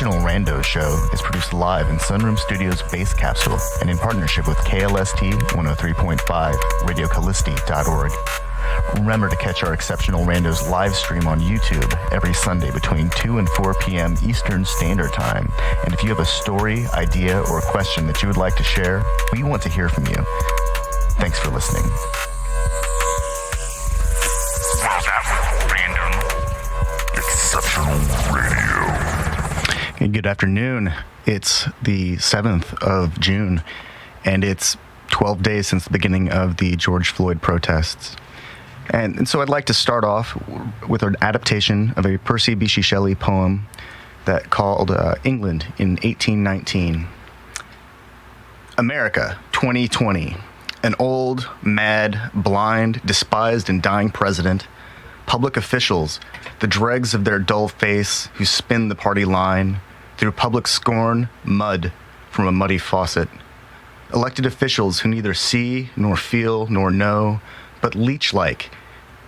Exceptional Randos show is produced live in Sunroom Studios' Base Capsule and in partnership with KLST 103.5, RadioCallisti.org. Remember to catch our Exceptional Randos live stream on YouTube every Sunday between 2 and 4 p.m. Eastern Standard Time. And if you have a story, idea, or question that you would like to share, we want to hear from you. Thanks for listening. Exceptional Radio. Okay, good afternoon. It's the 7th of June, and it's 12 days since the beginning of the George Floyd protests. And so I'd like to start off with an adaptation of a Percy Bysshe Shelley poem that called England in 1819. America, 2020. An old, mad, blind, despised, and dying president. Public officials, the dregs of their dull face who spin the party line. Through public scorn, mud from a muddy faucet. Elected officials who neither see, nor feel, nor know, but leech-like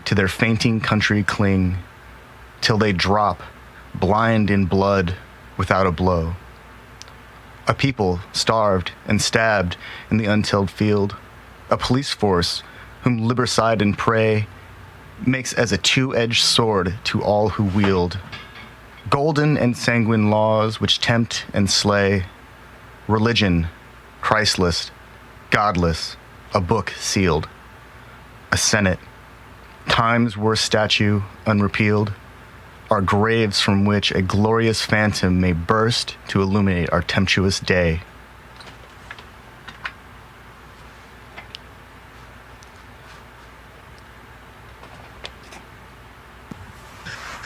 to their fainting country cling, till they drop, blind in blood, without a blow. A people starved and stabbed in the untilled field. A police force whom libercide and prey makes as a two-edged sword to all who wield. Golden and sanguine laws which tempt and slay. Religion, Christless, godless, a book sealed. A senate, time's worst statue unrepealed, are graves from which a glorious phantom may burst to illuminate our tempestuous day.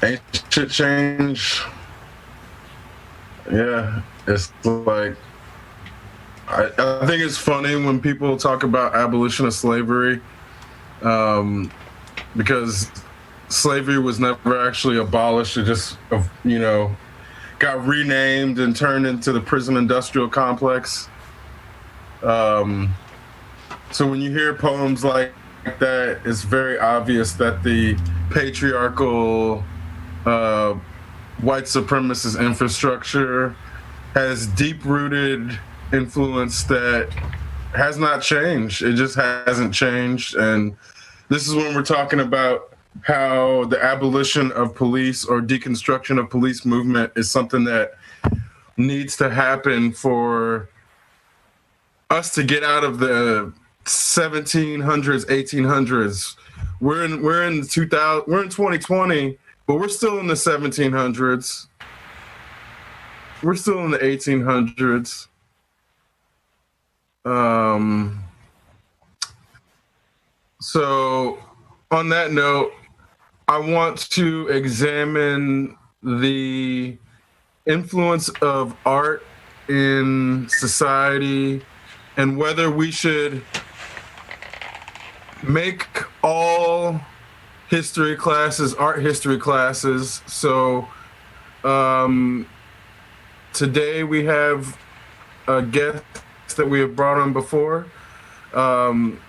Ain't shit change. Yeah, it's like, I think it's funny when people talk about abolition of slavery, because slavery was never actually abolished. It just, got renamed and turned into the prison industrial complex. So when you hear poems like that, it's very obvious that the patriarchal white supremacist infrastructure has deep-rooted influence that has not changed. It just hasn't changed. And this is when we're talking about how the abolition of police or deconstruction of police movement is something that needs to happen for us to get out of the 1700s, 1800s. We're in 2020, but we're still in the 1700s. We're still in the 1800s. So on that note, I want to examine the influence of art in society and whether we should make all history classes art history classes. So today we have a guest that we have brought on before.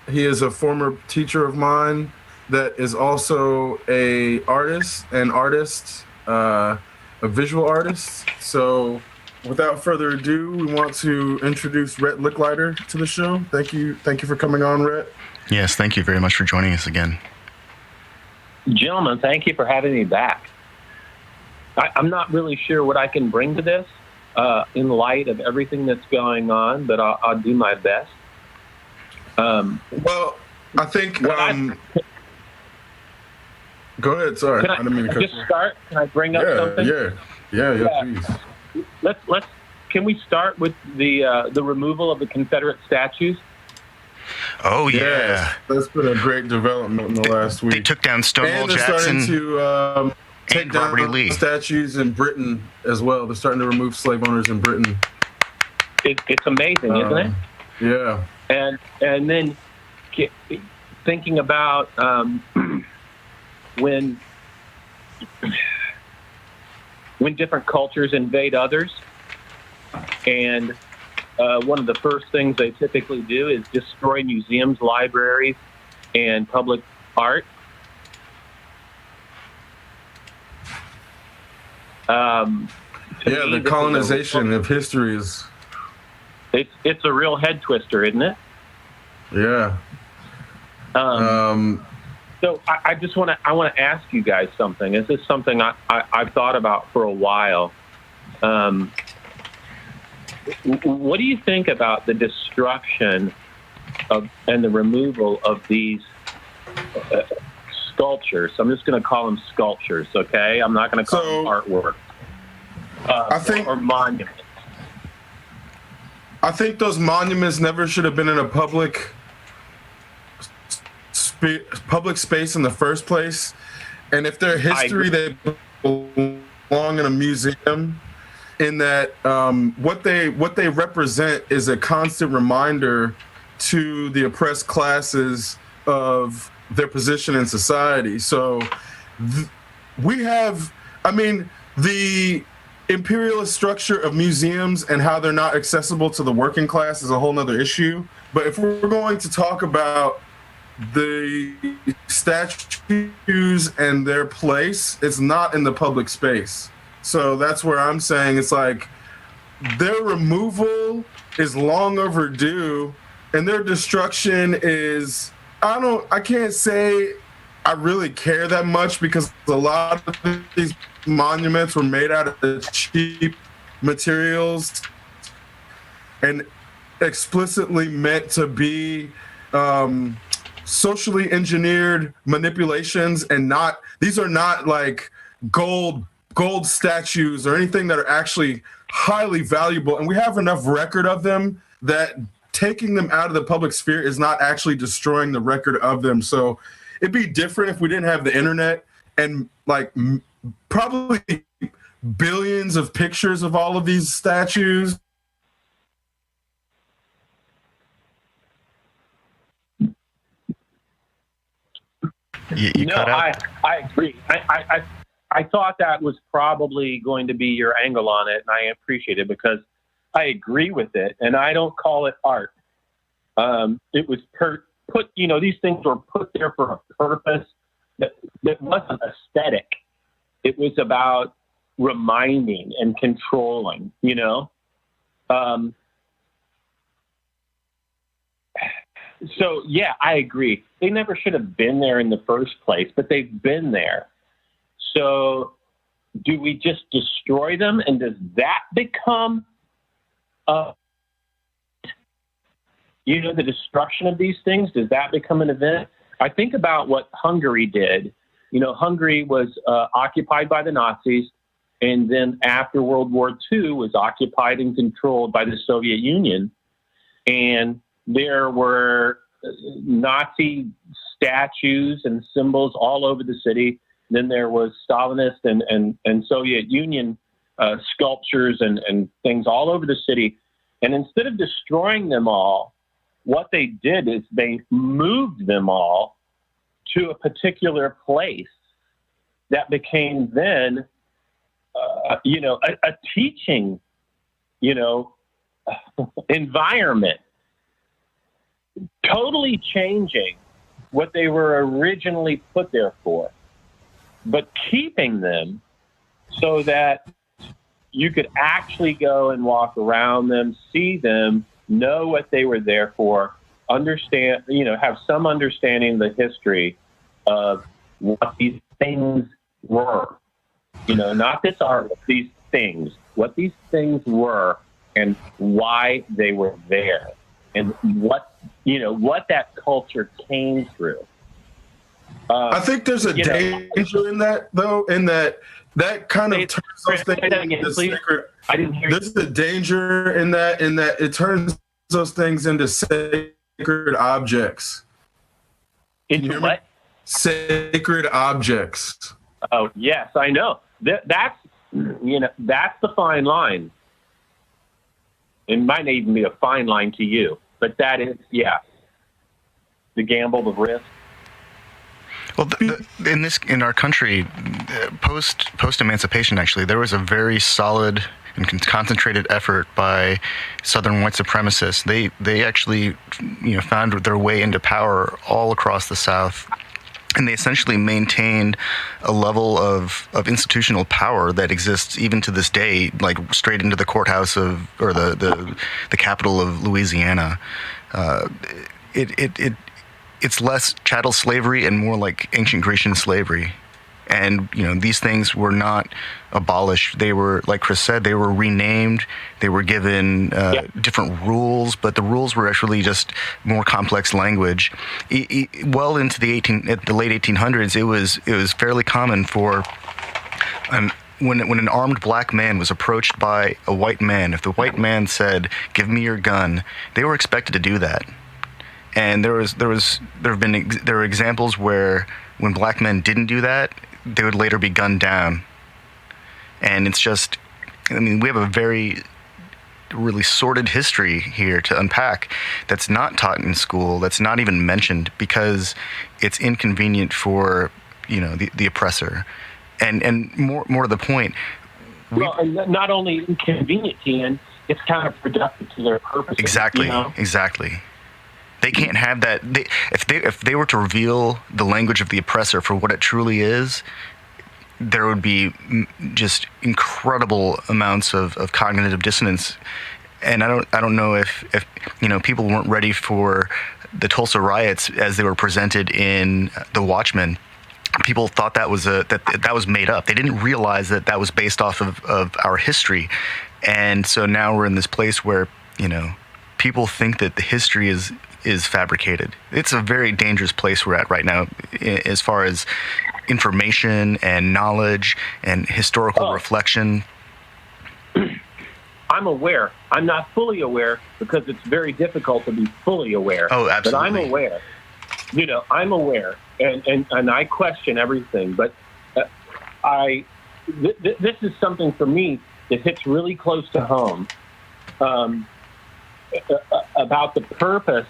He is a former teacher of mine that is also a visual artist. So without further ado, we want to introduce Rhet Lickliter to the show. Thank you for coming on, Rhet. Yes, thank you very much for joining us again. Gentlemen, thank you for having me back. I'm not really sure what I can bring to this in light of everything that's going on, but I'll do my best. Well, I think... Go ahead, sorry. I didn't mean to cut you. Start? Can I bring up something? Yeah, please. Let's. Can we start with the removal of the Confederate statues? Oh, yeah. Yes, that's been a great development in the last week. They took down Stonewall Jackson. Jackson. And they're starting to take down Lee. statues in Britain as well. They're starting to remove slave owners in Britain. It's amazing, isn't it? Yeah. And then thinking about when different cultures invade others, and one of the first things they typically do is destroy museums, libraries, and public art. To Yeah, me, the this is colonization of history is. it's a real head twister, isn't it? Yeah. So I just want to ask you guys something. This is something I've thought about for a while. What do you think about the destruction and the removal of these sculptures? I'm just going to call them sculptures, okay? I'm not going to call them artwork. I think, or monuments. I think those monuments never should have been in a public space in the first place. And if they're history, they belong in a museum. In that, what they represent is a constant reminder to the oppressed classes of their position in society. So we have, I mean, the imperialist structure of museums and how they're not accessible to the working class is a whole nother issue. But if we're going to talk about the statues and their place, it's not in the public space. So that's where I'm saying it's like their removal is long overdue, and their destruction is, I can't say I really care that much, because a lot of these monuments were made out of cheap materials and explicitly meant to be socially engineered manipulations, and these are not like gold statues or anything that are actually highly valuable. And we have enough record of them that taking them out of the public sphere is not actually destroying the record of them. So it'd be different if we didn't have the internet and like probably billions of pictures of all of these statues. You no, cut out. I agree. I thought that was probably going to be your angle on it, and I appreciate it because I agree with it, and I don't call it art. It was put, these things were put there for a purpose that wasn't aesthetic. It was about reminding and controlling, So, yeah, I agree. They never should have been there in the first place, but they've been there. So do we just destroy them? And does that become, the destruction of these things? Does that become an event? I think about what Hungary did. Hungary was occupied by the Nazis, and then after World War II was occupied and controlled by the Soviet Union. And there were Nazi statues and symbols all over the city. Then there was Stalinist and Soviet Union sculptures and things all over the city. And instead of destroying them all, what they did is they moved them all to a particular place that became then, a teaching, environment, totally changing what they were originally put there for, but keeping them so that you could actually go and walk around them, see them, know what they were there for, understand, have some understanding of the history of what these things were. Not this art, but these things, what these things were and why they were there and what that culture came through. I think there's a danger in that, though, in that kind of turns those things into sacred. I didn't hear There's a danger in that it turns those things into sacred objects. Into what? Sacred objects. Oh, yes, I know. That's the fine line. It might even be a fine line to you, but that is, the gamble, the risk. Well, in our country, post emancipation, actually, there was a very solid and concentrated effort by Southern white supremacists. They actually, found their way into power all across the South, and they essentially maintained a level of institutional power that exists even to this day, like straight into the courthouse or the capital of Louisiana. It's less chattel slavery and more like ancient Grecian slavery. And, these things were not abolished. They were, like Chris said, they were renamed. They were given different rules, but the rules were actually just more complex language. Well into the late 1800s, it was fairly common for when an armed black man was approached by a white man, if the white man said, "Give me your gun," they were expected to do that. And there are examples where when black men didn't do that, they would later be gunned down. And it's just, we have a very really sordid history here to unpack that's not taught in school, that's not even mentioned because it's inconvenient for, the oppressor. And more to the point. And not only inconvenient, Ian, it's counterproductive to their purpose. Exactly. They can't have that. If they were to reveal the language of the oppressor for what it truly is, there would be just incredible amounts of cognitive dissonance. And I don't know if people weren't ready for the Tulsa riots as they were presented in The Watchmen. People thought that was that was made up. They didn't realize that was based off of our history. And so now we're in this place where people think that the history is fabricated. It's a very dangerous place we're at right now as far as information and knowledge and historical reflection. I'm aware. I'm not fully aware because it's very difficult to be fully aware. Oh, absolutely. But I'm aware. I'm aware, and I question everything. But this is something for me that hits really close to home about the purpose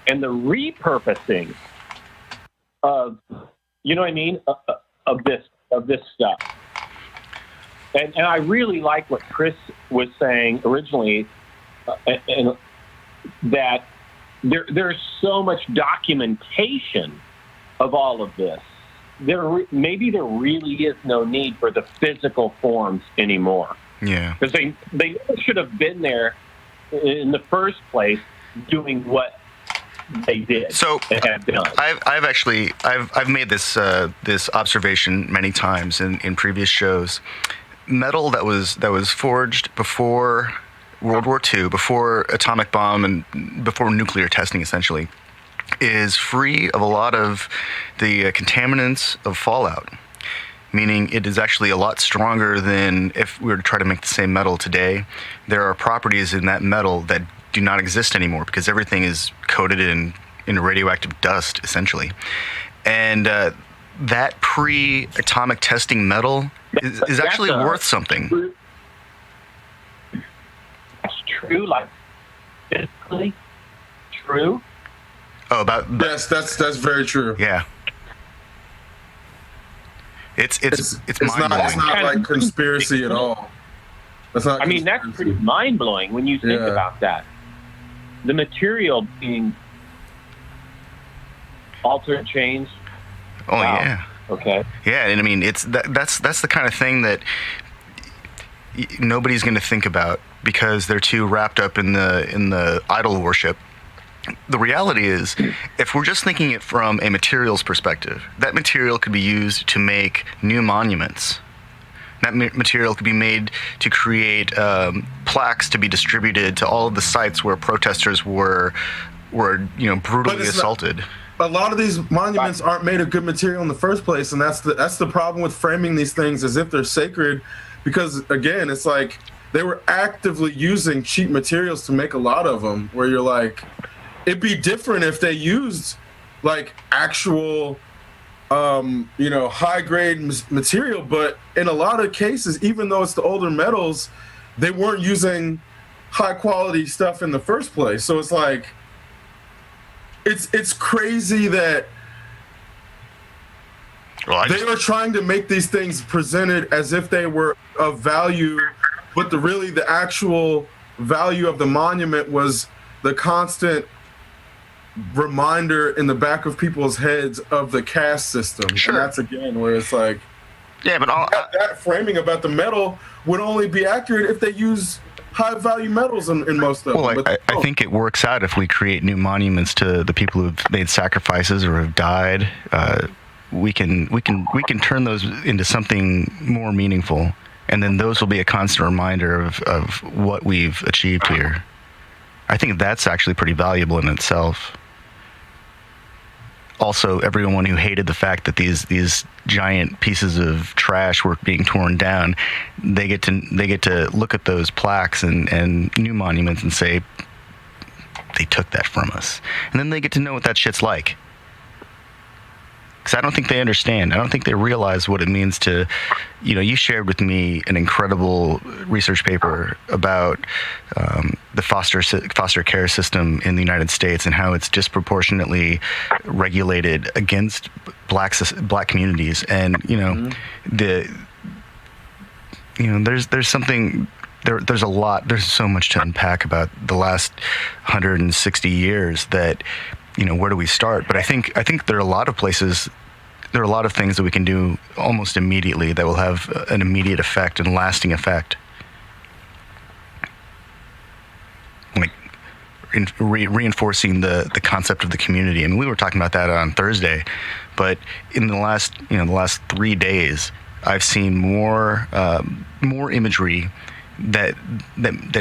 and the repurposing of, of this stuff. And I really like what Chris was saying originally, and that there's so much documentation of all of this. Maybe there really is no need for the physical forms anymore. Yeah, because they should have been there in the first place doing what they did. So have done. I've made this observation many times in previous shows. Metal that was forged before World War II, before atomic bomb and before nuclear testing, essentially, is free of a lot of the contaminants of fallout. Meaning it is actually a lot stronger than if we were to try to make the same metal today. There are properties in that metal that do not exist anymore because everything is coated in radioactive dust, essentially. And that pre-atomic testing metal is actually worth something. That's true, like physically true. Oh, yes, that's very true. Yeah. It's mind-blowing. It's not like conspiracy at all. That's pretty mind-blowing when you think about that. The material being altered, changed. Oh, wow. Yeah. Okay. Yeah, and it's that's the kind of thing that nobody's going to think about because they're too wrapped up in the idol worship. The reality is, if we're just thinking it from a materials perspective, that material could be used to make new monuments. That material could be made to create plaques to be distributed to all of the sites where protesters were brutally assaulted. A lot of these monuments aren't made of good material in the first place, and that's the problem with framing these things as if they're sacred, because again, it's like they were actively using cheap materials to make a lot of them. Where you're like, it'd be different if they used like actual, high grade material, but in a lot of cases, even though it's the older metals, they weren't using high quality stuff in the first place. So it's like, it's crazy that they were trying to make these things presented as if they were of value, but the actual value of the monument was the constant reminder in the back of people's heads of the caste system. Sure. And that's again where it's like, yeah, but that framing about the metal would only be accurate if they use high value metals in most of them. Well, I think it works out if we create new monuments to the people who've made sacrifices or have died. We can turn those into something more meaningful, and then those will be a constant reminder of what we've achieved here. I think that's actually pretty valuable in itself. Also, everyone who hated the fact that these giant pieces of trash were being torn down, they get to look at those plaques and new monuments and say, they took that from us. And then they get to know what that shit's like. Because I don't think they understand. I don't think they realize what it means to, you shared with me an incredible research paper about the foster care system in the United States and how it's disproportionately regulated against black communities. And there's something. There's a lot. There's so much to unpack about the last 160 years that. Where do we start? But I think there are a lot of places, there are a lot of things that we can do almost immediately that will have an immediate effect and lasting effect. Like reinforcing the concept of the community. I mean, we were talking about that on Thursday, but in the last 3 days, I've seen more imagery that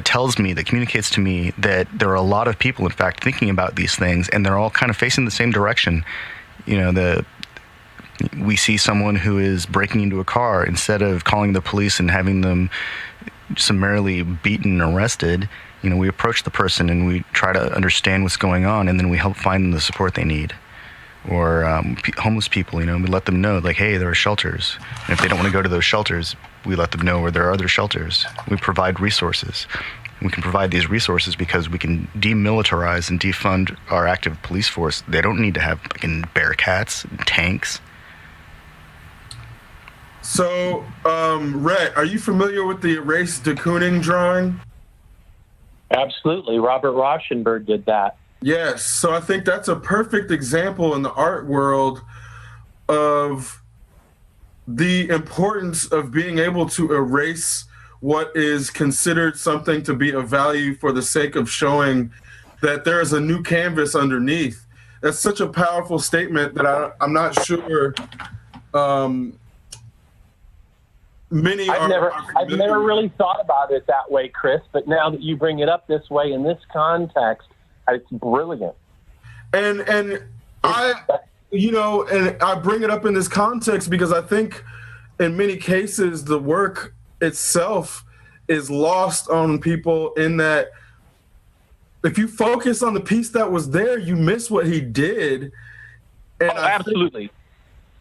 tells me, that communicates to me that there are a lot of people, in fact, thinking about these things, and they're all kind of facing the same direction. We see someone who is breaking into a car, instead of calling the police and having them summarily beaten and arrested, we approach the person and we try to understand what's going on, and then we help find them the support they need. Or homeless people, we let them know, like, hey, there are shelters. And if they don't want to go to those shelters, we let them know where there are other shelters. We provide resources. We can provide these resources because we can demilitarize and defund our active police force. They don't need to have Bearcats and tanks. So, Rhet, are you familiar with the erase de Kooning drawing? Absolutely. Robert Rauschenberg did that. Yes, so I think that's a perfect example in the art world of the importance of being able to erase what is considered something to be of value for the sake of showing that there is a new canvas underneath. That's such a powerful statement that I'm not sure many I've never really thought about it that way, Chris, but now that you bring it up this way in this context, it's brilliant. And I bring it up in this context because I think in many cases the work itself is lost on people, in that if you focus on the piece that was there, you miss what he did. And absolutely.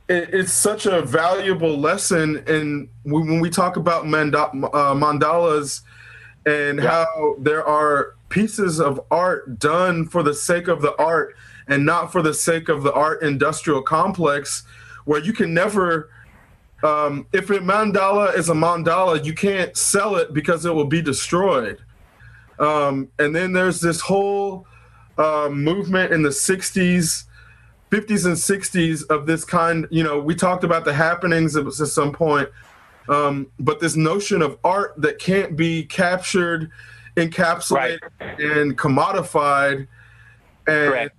It's such a valuable lesson. And when we talk about mandalas and how there are pieces of art done for the sake of the art and not for the sake of the art industrial complex, where you can never, if a mandala is a mandala, you can't sell it because it will be destroyed. And then there's this whole movement in the 50s and 60s of this kind. We talked about the happenings at some point, but this notion of art that can't be captured, encapsulated, and commodified. And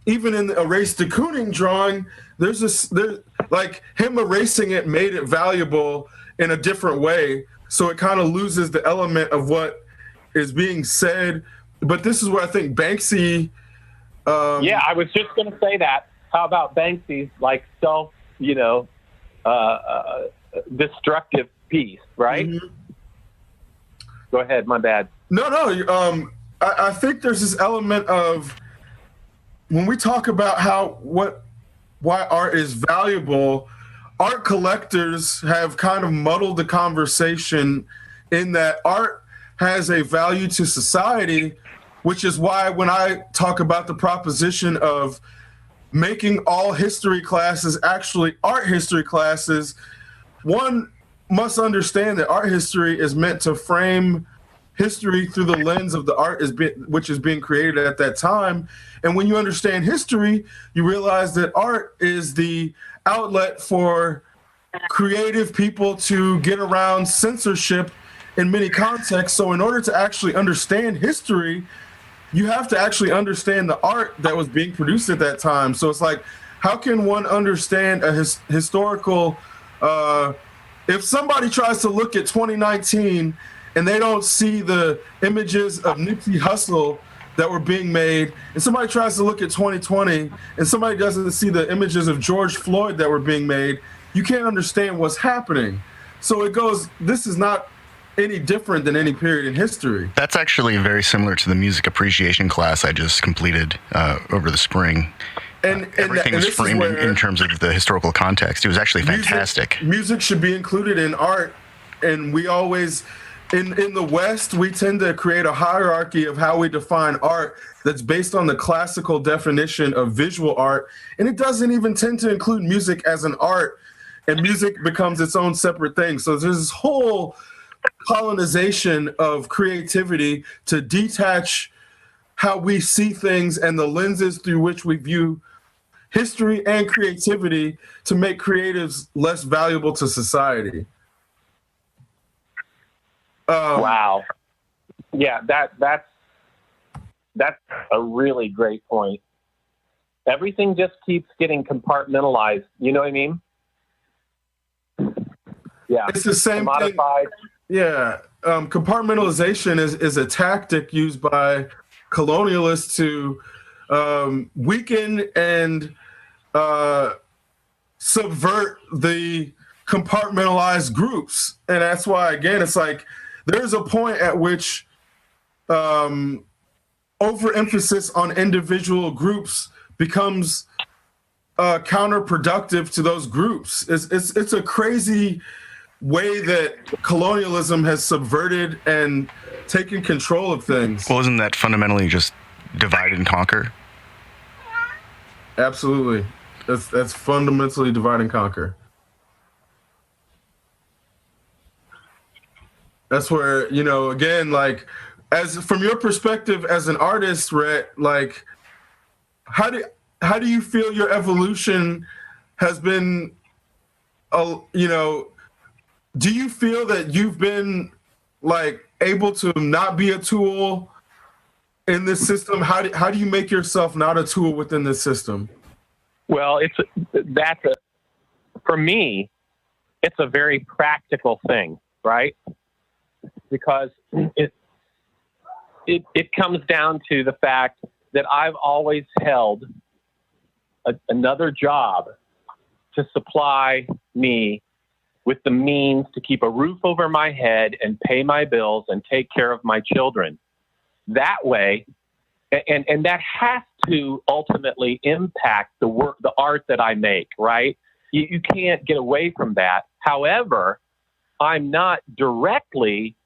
even in the erase de Kooning drawing, there's like him erasing it made it valuable in a different way, so it kind of loses the element of what is being said. But this is where I think Banksy I was just going to say that. How about Banksy's destructive piece, right? Mm-hmm. Go ahead, my bad. No. I think there's this element of, when we talk about why art is valuable, art collectors have kind of muddled the conversation, in that art has a value to society, which is why when I talk about the proposition of making all history classes actually art history classes, one must understand that art history is meant to frame history through the lens of the art which is being created at that time. And when you understand history, you realize that art is the outlet for creative people to get around censorship in many contexts. So in order to actually understand history, you have to actually understand the art that was being produced at that time. So it's like, how can one understand a historical, if somebody tries to look at 2019 and they don't see the images of Nipsey Hussle that were being made, and somebody tries to look at 2020 and somebody doesn't see the images of George Floyd that were being made, you can't understand what's happening. So it goes, this is not any different than any period in history. That's actually very similar to the music appreciation class I just completed over the spring. And everything was framed in terms of the historical context. It was actually fantastic. Music should be included in art, and we always, in the West, we tend to create a hierarchy of how we define art that's based on the classical definition of visual art, and it doesn't even tend to include music as an art, and music becomes its own separate thing. So there's this whole colonization of creativity to detach how we see things and the lenses through which we view history and creativity to make creatives less valuable to society. Wow. Yeah, that's a really great point. Everything just keeps getting compartmentalized. You know what I mean? Yeah. It's the same thing. Yeah. Compartmentalization is a tactic used by colonialists to weaken and subvert the compartmentalized groups. And that's why, again, it's like there's a point at which overemphasis on individual groups becomes counterproductive to those groups. It's a crazy way that colonialism has subverted and taken control of things. Well, isn't that fundamentally just divide and conquer? Absolutely. That's fundamentally divide and conquer. That's where, again, like, as from your perspective as an artist, Rhet, like, how do you feel your evolution has been, do you feel that you've been, like, able to not be a tool in this system? How do you make yourself not a tool within this system? Well, for me, it's a very practical thing, right? Because it comes down to the fact that I've always held another job to supply me with the means to keep a roof over my head and pay my bills and take care of my children. That way, and that has to ultimately impact the work, the art that I make, right? You can't get away from that. However, I'm not directly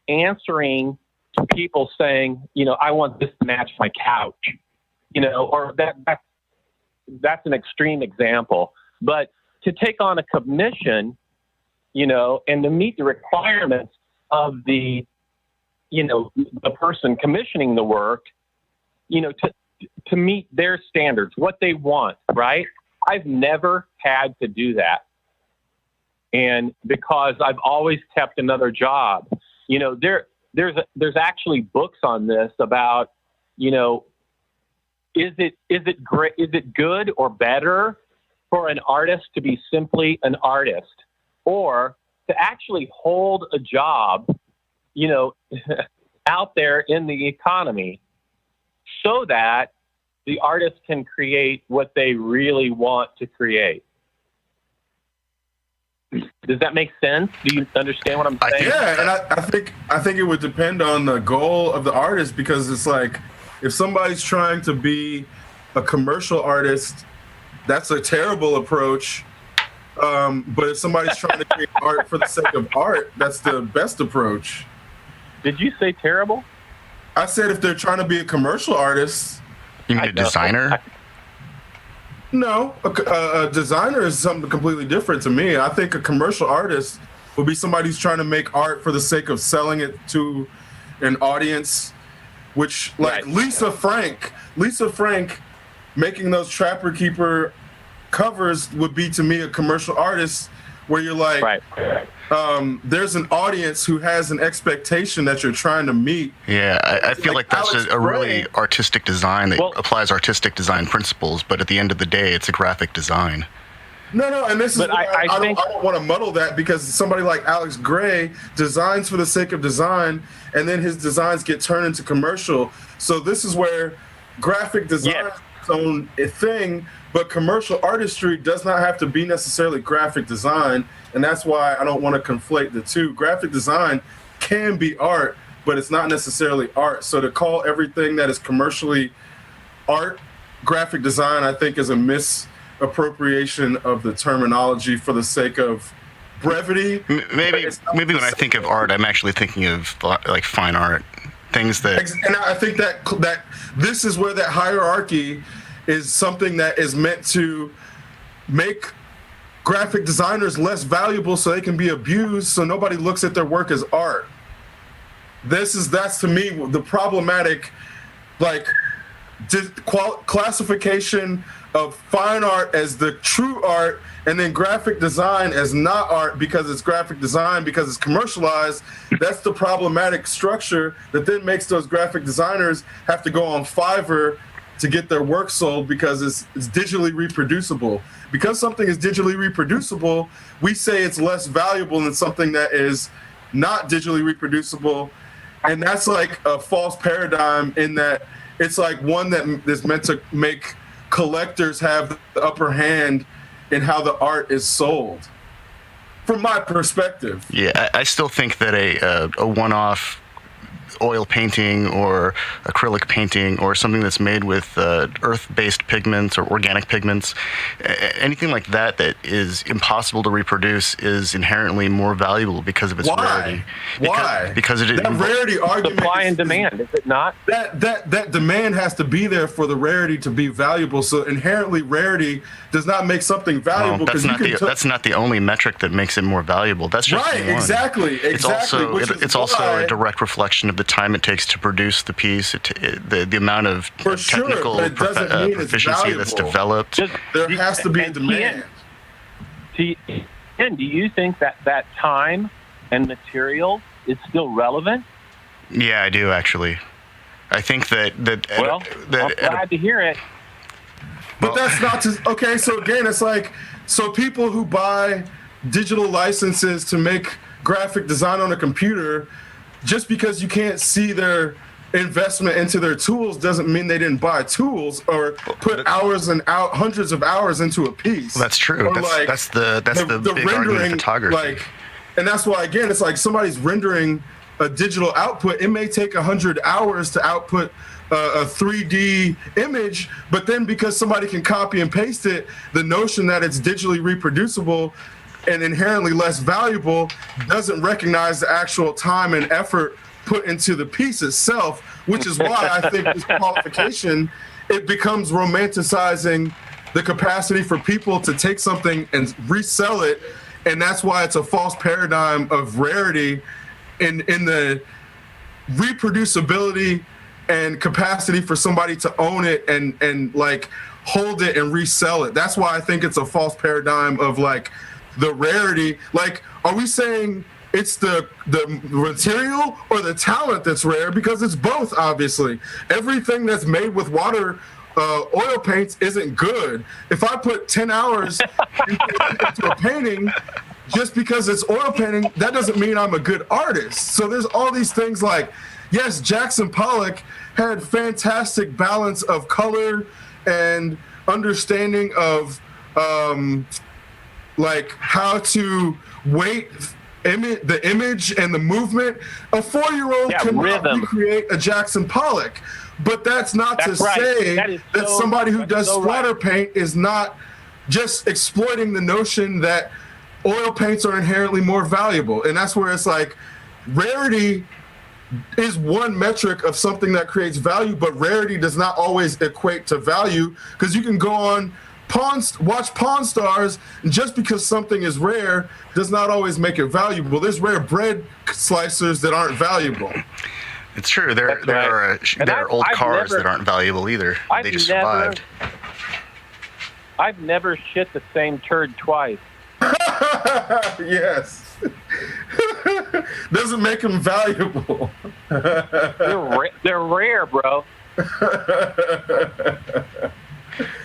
answering to people saying, I want this to match my couch, or that's an extreme example. But to take on a commission, and to meet the requirements of the person commissioning the work, to meet their standards, what they want, right? I've never had to do that. And because I've always kept another job, there's actually books on this about, is it great? Is it good or better for an artist to be simply an artist, or to actually hold a job, out there in the economy, so that the artist can create what they really want to create? Does that make sense? Do you understand what I'm saying? Yeah, and I think it would depend on the goal of the artist, because it's like, if somebody's trying to be a commercial artist, that's a terrible approach. But if somebody's trying to create art for the sake of art, that's the best approach. Did you say terrible? I said if they're trying to be a commercial artist. You mean a designer? No, a designer is something completely different to me. I think a commercial artist would be somebody who's trying to make art for the sake of selling it to an audience, which like Right. Lisa Frank making those Trapper Keeper covers would be to me a commercial artist where you're like, Right. there's an audience who has an expectation that you're trying to meet. Yeah, I feel like that's Alex a really Gray- artistic design that Well- applies artistic design principles, but at the end of the day, it's a graphic design. No, and this is But why I I think- don't want to muddle that, because somebody like Alex Gray designs for the sake of design, and then his designs get turned into commercial. So this is where graphic design Yes. is its own thing, but commercial artistry does not have to be necessarily graphic design, and that's why I don't want to conflate the two. Graphic design can be art, but it's not necessarily art. So to call everything that is commercially art graphic design, I think, is a misappropriation of the terminology for the sake of brevity. Maybe when I think of art, I'm actually thinking of like fine art, things that. And I think that this is where that hierarchy is something that is meant to make graphic designers less valuable so they can be abused, so nobody looks at their work as art. That's to me the problematic, like, classification of fine art as the true art, and then graphic design as not art because it's graphic design, because it's commercialized. That's the problematic structure that then makes those graphic designers have to go on Fiverr to get their work sold, because it's digitally reproducible. Because something is digitally reproducible, we say it's less valuable than something that is not digitally reproducible. And that's like a false paradigm, in that it's like one that is meant to make collectors have the upper hand in how the art is sold, from my perspective. Yeah, I still think that a one-off oil painting or acrylic painting or something that's made with earth-based pigments or organic pigments, anything like that that is impossible to reproduce is inherently more valuable because of its rarity. Why? Because it that rarity argument. Supply and demand, is it not? That demand has to be there for the rarity to be valuable. So inherently, rarity does not make something valuable. Well, that's not the only metric that makes it more valuable. That's just right. one. Exactly. It's also why, a direct reflection of the time it takes to produce the piece, the amount of for sure, technical but it doesn't mean it's proficiency that's valuable. developed. There has to be a And demand. Ken, do you think that time and material is still relevant? Yeah, I do actually. I think that Well, I'm glad to hear it. But that's not to, okay, so again, it's like, so people who buy digital licenses to make graphic design on a computer, just because you can't see their investment into their tools doesn't mean they didn't buy tools or put hours and hundreds of hours into a piece. That's true. Or That's the big argument of photography. Like, and that's why, again, it's like somebody's rendering a digital output. It may take 100 hours to output a 3D image, but then because somebody can copy and paste it, the notion that it's digitally reproducible and inherently less valuable doesn't recognize the actual time and effort put into the piece itself, which is why I think this qualification, it becomes romanticizing the capacity for people to take something and resell it, and that's why it's a false paradigm of rarity in the reproducibility and capacity for somebody to own it and like hold it and resell it. That's why I think it's a false paradigm of like the rarity. Like, are we saying it's the material or the talent that's rare? Because it's both, obviously. Everything that's made with water oil paints isn't good. If I put 10 hours into a painting, just because it's oil painting, that doesn't mean I'm a good artist. So there's all these things like, yes, Jackson Pollock had fantastic balance of color and understanding of like how to weight the image and the movement. A 4-year-old cannot recreate a Jackson Pollock. But that's not to say that somebody who does splatter paint is not just exploiting the notion that oil paints are inherently more valuable. And that's where it's like rarity is one metric of something that creates value, but rarity does not always equate to value, because you can go on watch Pawn Stars, and just because something is rare does not always make it valuable. There's rare bread slicers that aren't valuable. It's true. There That's right. And there are old I've cars never- that aren't valuable either. I've They just never- survived. I've never shit the same turd twice. Yes. Doesn't make them valuable. They're rare, bro.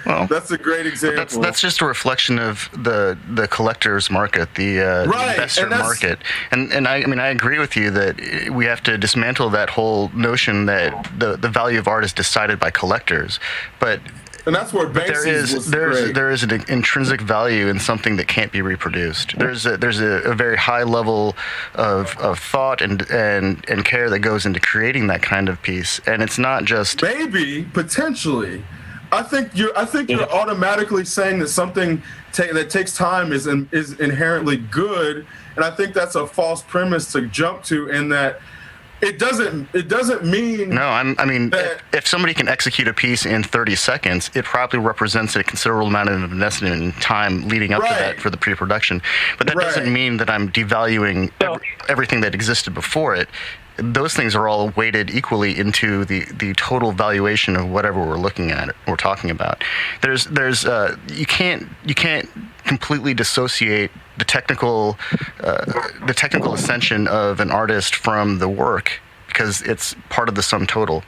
Well, That's a great example. that's just a reflection of the collector's market, the investor market, and I mean I agree with you that we have to dismantle that whole notion that the value of art is decided by collectors, but. And that's where Banksy's was great. There is an intrinsic value in something that can't be reproduced. There's a very high level of thought and care that goes into creating that kind of piece, and it's not just Maybe potentially. I think you're automatically saying that something that takes time is inherently good, and I think that's a false premise to jump to. In that it doesn't mean. No, I mean, that, if somebody can execute a piece in 30 seconds, it probably represents a considerable amount of investment in time leading up to that for the pre-production. But that doesn't mean that I'm devaluing everything that existed before it. Those things are all weighted equally into the total valuation of whatever we're looking at or talking about. You can't completely dissociate the technical ascension of an artist from the work because it's part of the sum total.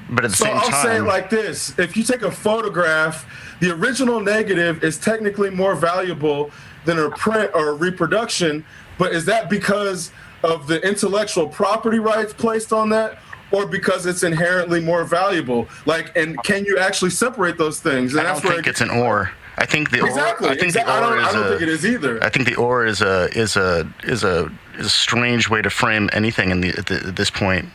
But at the same time, I'll say it like this: if you take a photograph, the original negative is technically more valuable than a print or a reproduction. But is that because of the intellectual property rights placed on that, or because it's inherently more valuable? Like, and can you actually separate those things? And I don't think it's an or. I think the exactly. or. I think exactly. the or I don't think it is either. I think the or is a strange way to frame anything at this point.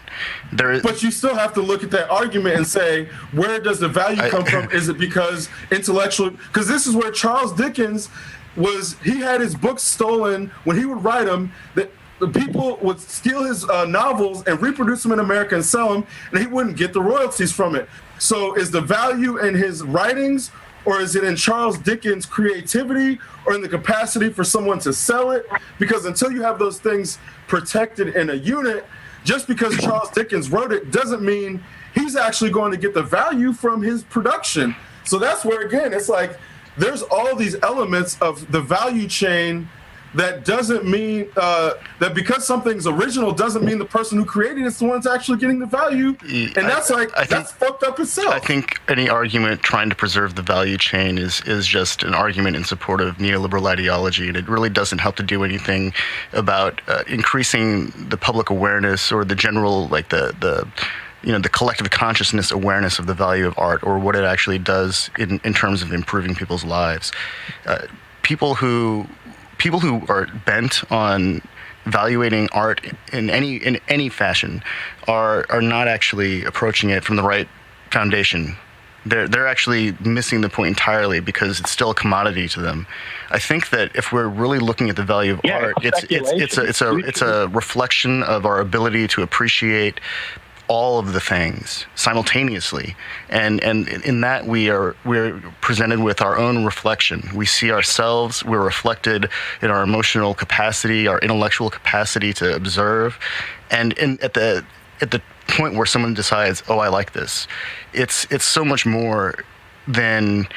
But you still have to look at that argument and say, where does the value come from? Is it because intellectual? Because this is where Charles Dickens was. He had his books stolen when he would write them. That the people would steal his novels and reproduce them in America and sell them, and he wouldn't get the royalties from it. So is the value in his writings, or is it in Charles Dickens' creativity, or in the capacity for someone to sell it? Because until you have those things protected in a unit, just because Charles Dickens wrote it doesn't mean he's actually going to get the value from his production. So that's where, again, it's like there's all these elements of the value chain that doesn't mean that because something's original doesn't mean the person who created it's the one that's actually getting the value. And that's that's fucked up itself. I think any argument trying to preserve the value chain is just an argument in support of neoliberal ideology, and it really doesn't help to do anything about increasing the public awareness or the general, like the collective consciousness awareness of the value of art or what it actually does in terms of improving people's lives. People who are bent on evaluating art in any fashion are not actually approaching it from the right foundation. They're actually missing the point entirely because it's still a commodity to them. I think that if we're really looking at the value of art, it's a reflection of our ability to appreciate all of the things simultaneously, and in that we're presented with our own reflection. We see ourselves, we're reflected in our emotional capacity, our intellectual capacity to observe, and at the point where someone decides, oh, I like this, it's so much more than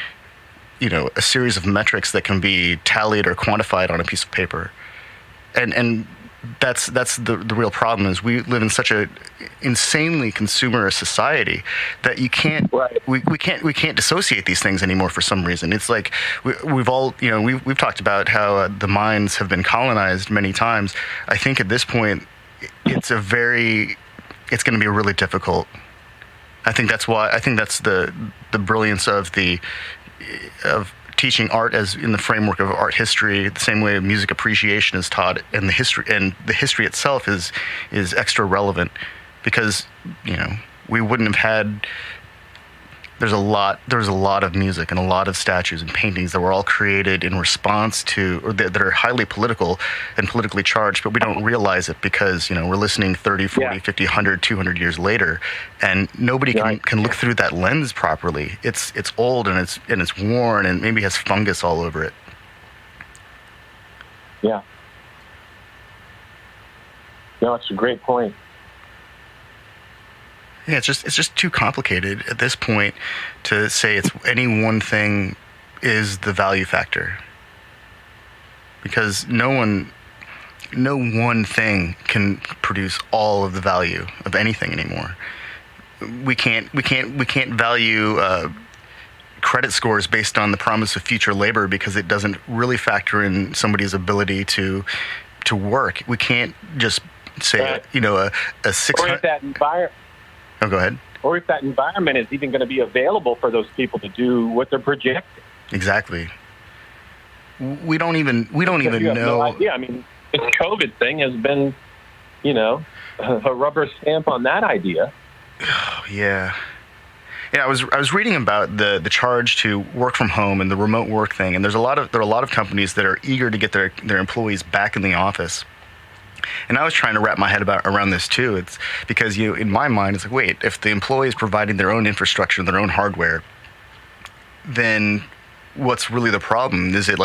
a series of metrics that can be tallied or quantified on a piece of paper, and that's the real problem. Is we live in such a insanely consumerist society that you can't we can't dissociate these things anymore for some reason. It's like we've talked about how the minds have been colonized many times. I think at this point it's going to be really difficult. I think that's the brilliance of teaching art as in the framework of art history, the same way music appreciation is taught, and the history itself is extra relevant because we wouldn't have had. There's a lot of music and a lot of statues and paintings that were all created in response to, or that are highly political and politically charged, but we don't realize it because, we're listening 30, 40, 50, 100, 200 years later, and nobody can look through that lens properly. It's old and it's worn and maybe has fungus all over it. Yeah. No, it's a great point. Yeah, it's just too complicated at this point to say it's any one thing is the value factor. Because no one thing can produce all of the value of anything anymore. We can't value credit scores based on the promise of future labor because it doesn't really factor in somebody's ability to work. We can't just say, a 600. Or if that environment. Oh, go ahead. Or if that environment is even going to be available for those people to do what they're projecting. Exactly. We don't even know. No idea. I mean, this COVID thing has been, a rubber stamp on that idea. Yeah. Yeah, I was reading about the charge to work from home and the remote work thing, and there are a lot of companies that are eager to get their employees back in the office. And I was trying to wrap my head around this too. It's because in my mind, it's like, wait, if the employee is providing their own infrastructure, their own hardware, then what's really the problem? Is it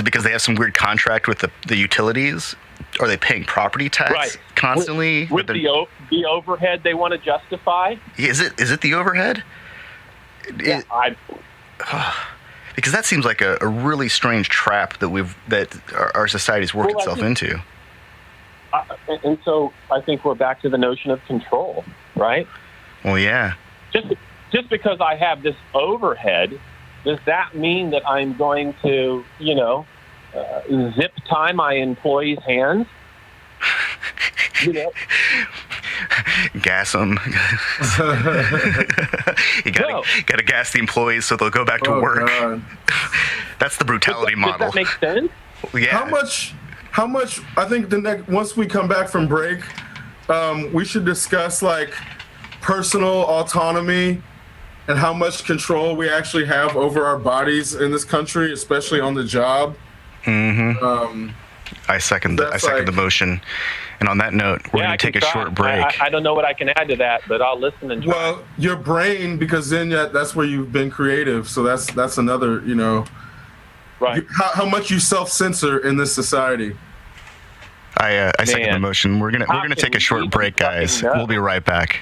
because they have some weird contract with the utilities? Are they paying property tax constantly? With the overhead they want to justify? Is it the overhead? Yeah, because that seems like a really strange trap that our society's worked itself into. And so I think we're back to the notion of control, right? Well, yeah. Just because I have this overhead, does that mean that I'm going to, zip tie my employees' hands? Gas them. You gotta gas the employees so they'll go back to work. God. That's the brutality model. Does that make sense? Yeah. How much? I think once we come back from break, we should discuss personal autonomy and how much control we actually have over our bodies in this country, especially on the job. Mm-hmm. I second the motion. And on that note, we're going to take a short break. I don't know what I can add to that, but I'll listen and try. Well, your brain, because then that's where you've been creative. So that's another, right. How much you self-censor in this society. I second the motion. We're gonna take a short break, guys. We'll be right back.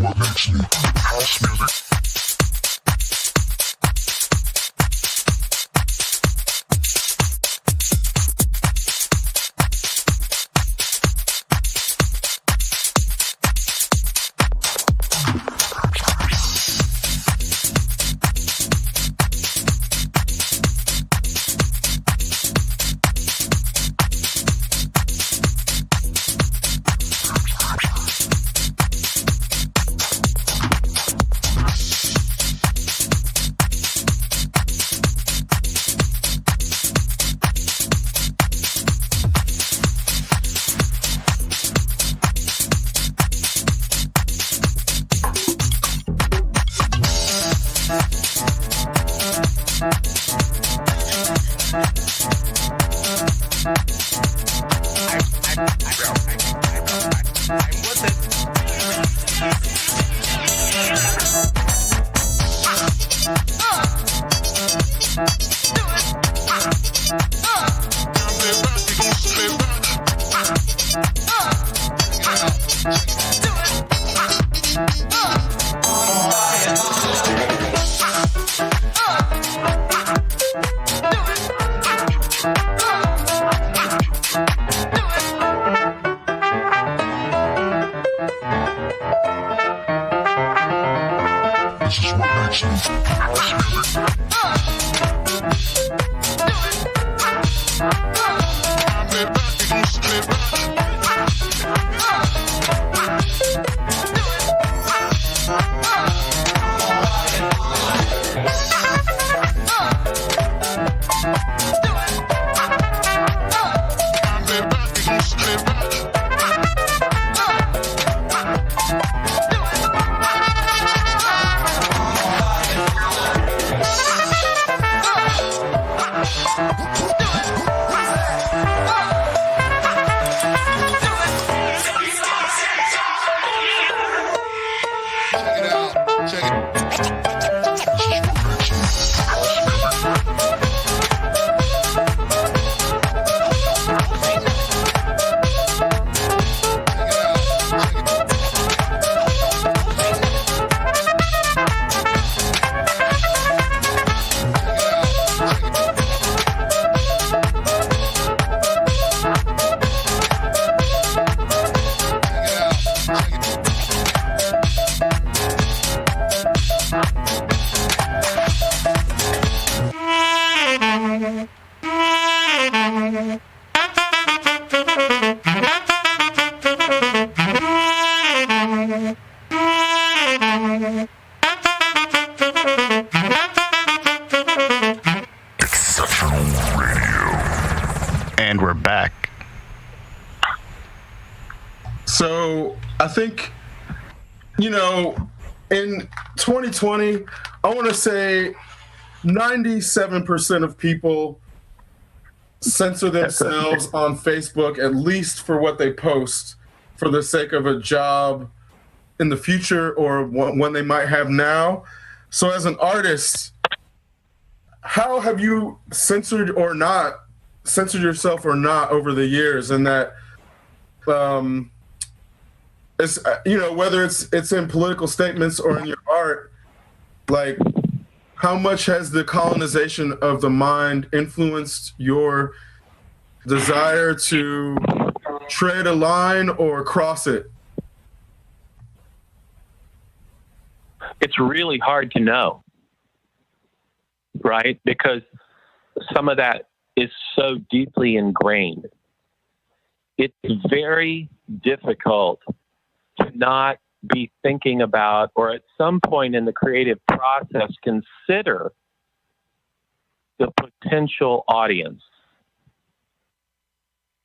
What makes me house music. This is what makes me house music. back? So I think, in 2020, I want to say 97% of people censor themselves on Facebook, at least for what they post, for the sake of a job in the future or one they might have now. So as an artist, how have you censored yourself or not over the years? And that, it's, whether it's in political statements or in your art, like, how much has the colonization of the mind influenced your desire to tread a line or cross it? It's really hard to know, right? Because some of that is so deeply ingrained. It's very difficult to not be thinking about, or at some point in the creative process, consider the potential audience.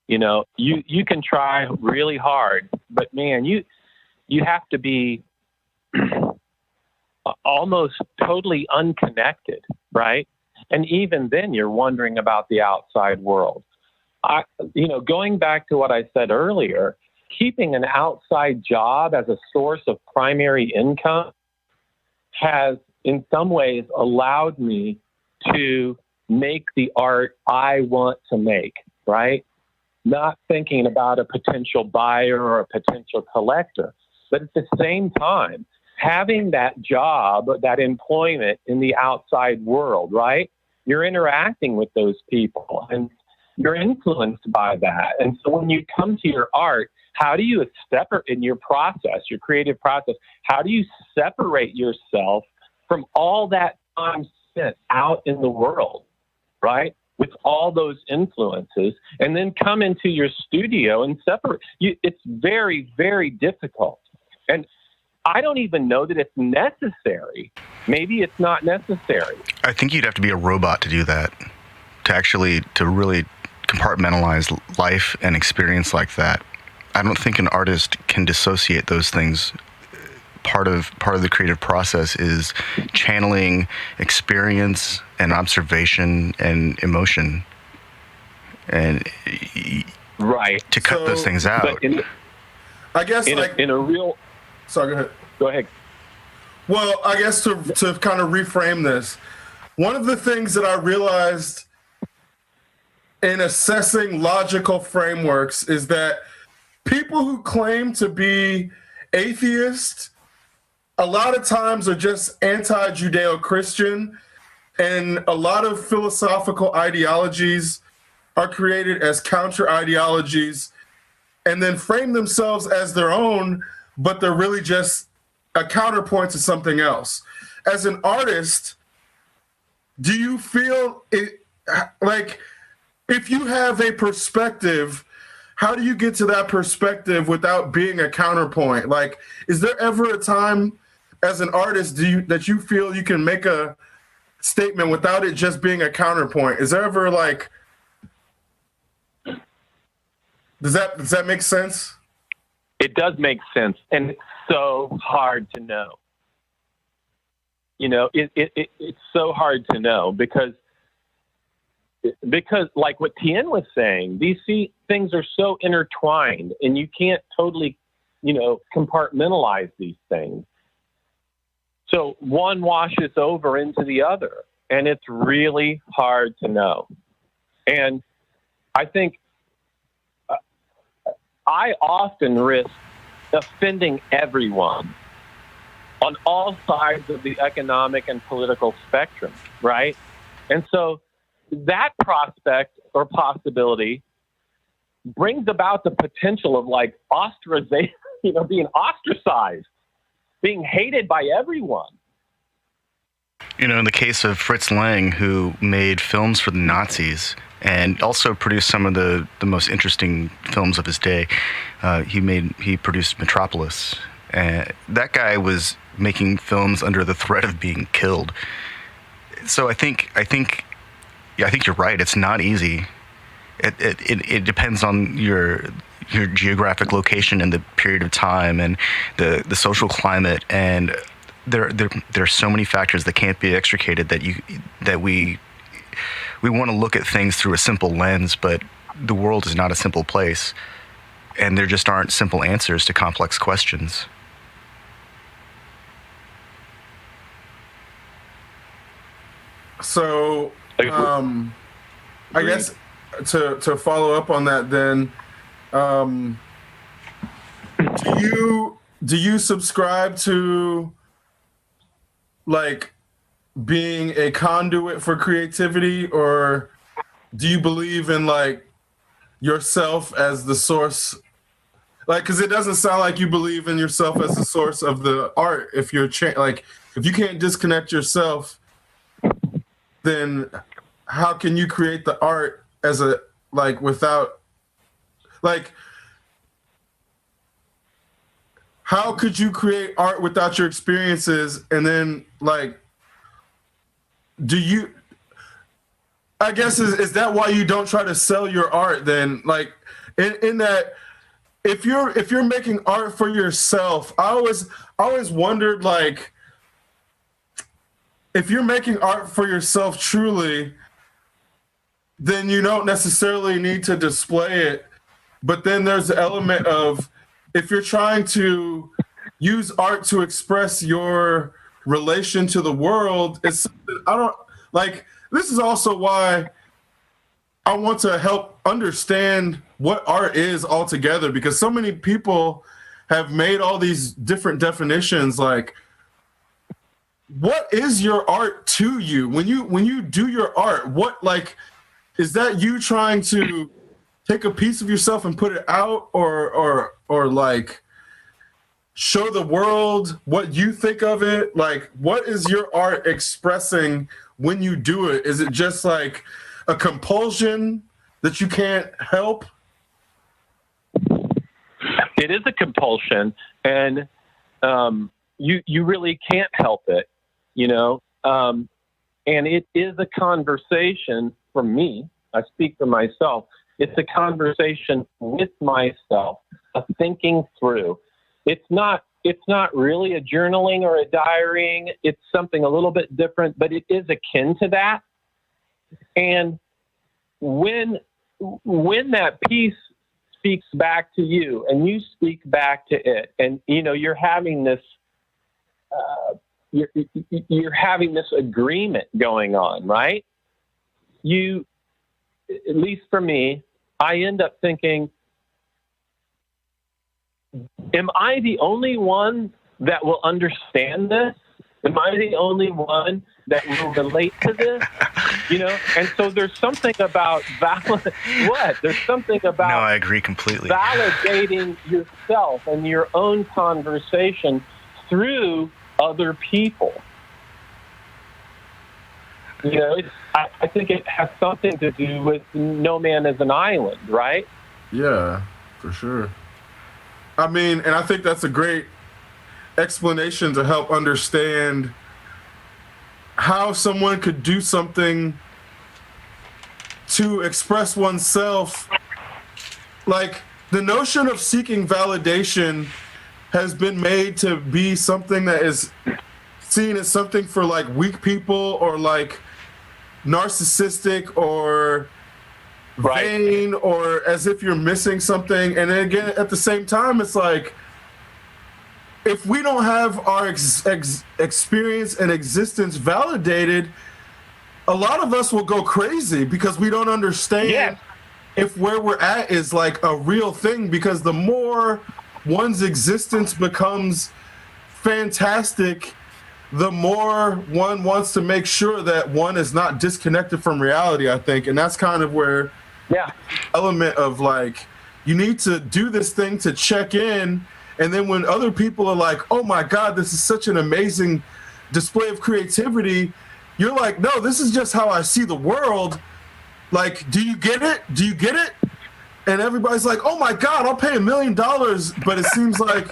You can try really hard, but man, you have to be almost totally unconnected, right? And even then you're wondering about the outside world. Going back to what I said earlier, keeping an outside job as a source of primary income has in some ways allowed me to make the art I want to make, right? Not thinking about a potential buyer or a potential collector, but at the same time, having that job, that employment in the outside world, right? You're interacting with those people and you're influenced by that. And so when you come to your art, how do you separate in your process, your creative process? How do you separate yourself from all that time spent out in the world, right? With all those influences, and then come into your studio and separate you? It's very, very difficult. And I don't even know that it's necessary. Maybe it's not necessary. I think you'd have to be a robot to do that, to really compartmentalize life and experience like that. I don't think an artist can dissociate those things. Part of the creative process is channeling experience and observation and emotion, and right to cut those things out. I guess in a real. Sorry, go ahead. Go ahead. Well, I guess to kind of reframe this, one of the things that I realized in assessing logical frameworks is that people who claim to be atheists a lot of times are just anti-Judeo-Christian, and a lot of philosophical ideologies are created as counter-ideologies and then frame themselves as their own, but they're really just a counterpoint to something else. As an artist, do you feel it, like, if you have a perspective, how do you get to that perspective without being a counterpoint? Like, is there ever a time as an artist that you feel you can make a statement without it just being a counterpoint? Is there ever, like, does that make sense? It does make sense, and it's so hard to know. It's so hard to know because like what Tien was saying, these things are so intertwined and you can't totally, compartmentalize these things. So one washes over into the other, and it's really hard to know. And I think I often risk offending everyone on all sides of the economic and political spectrum, right? And so that prospect or possibility brings about the potential of like ostracization, being ostracized, being hated by everyone. In the case of Fritz Lang, who made films for the Nazis and also produced some of the most interesting films of his day, he produced Metropolis. That guy was making films under the threat of being killed. So I think you're right. It's not easy. It depends on your geographic location and the period of time and the social climate, and there are so many factors that can't be extricated that we want to look at things through a simple lens, but the world is not a simple place, and there just aren't simple answers to complex questions. So, I guess to follow up on that, then, do you subscribe to like being a conduit for creativity, or do you believe in like yourself as the source? Like, because it doesn't sound like you believe in yourself as the source of the art. If you're if you can't disconnect yourself, then how can you create the art as a without how could you create art without your experiences? And then do you, I guess, is that why you don't try to sell your art then? Like in that, if you're making art for yourself, I always wondered, like, if you're making art for yourself truly, then you don't necessarily need to display it. But then there's the element of, if you're trying to use art to express your relation to the world, it's something I don't like. This is also why I want to help understand what art is altogether, because so many people have made all these different definitions. Like, what is your art to you? When you do your art, what, like, is that you trying to take a piece of yourself and put it out, or like show the world what you think of it? Like, what is your art expressing when you do it? Is it just like a compulsion that you can't help? It is a compulsion, and you really can't help it, you know. And it is a conversation for me. I speak for myself. It's a conversation with myself, a thinking through. It's not really a journaling or a diarying. It's something a little bit different, but it is akin to that. And when that piece speaks back to you and you speak back to it, and you know you're having this you're having this agreement going on, right? You, at least for me, I end up thinking, am I the only one that will understand this? Am I the only one that will relate to this? You know, and so there's something about There's something about No, I agree completely. Validating yourself and your own conversation through other people. You know, I think it has something to do with no man is an island, right? Yeah, for sure. I mean, and I think that's a great explanation to help understand how someone could do something to express oneself. Like, the notion of seeking validation has been made to be something that is seen as something for like weak people, or like narcissistic, or vain, or as if you're missing something. And then again, at the same time, it's like, if we don't have our experience and existence validated, a lot of us will go crazy because we don't understand if where we're at is like a real thing. Because the more one's existence becomes fantastic, the more one wants to make sure that one is not disconnected from reality, I think. And that's kind of where element of like, you need to do this thing to check in. And then when other people are like, oh my God, this is such an amazing display of creativity, you're like, no, this is just how I see the world. Like, do you get it? Do you get it? And everybody's like, oh my God, I'll pay $1 million. But it seems like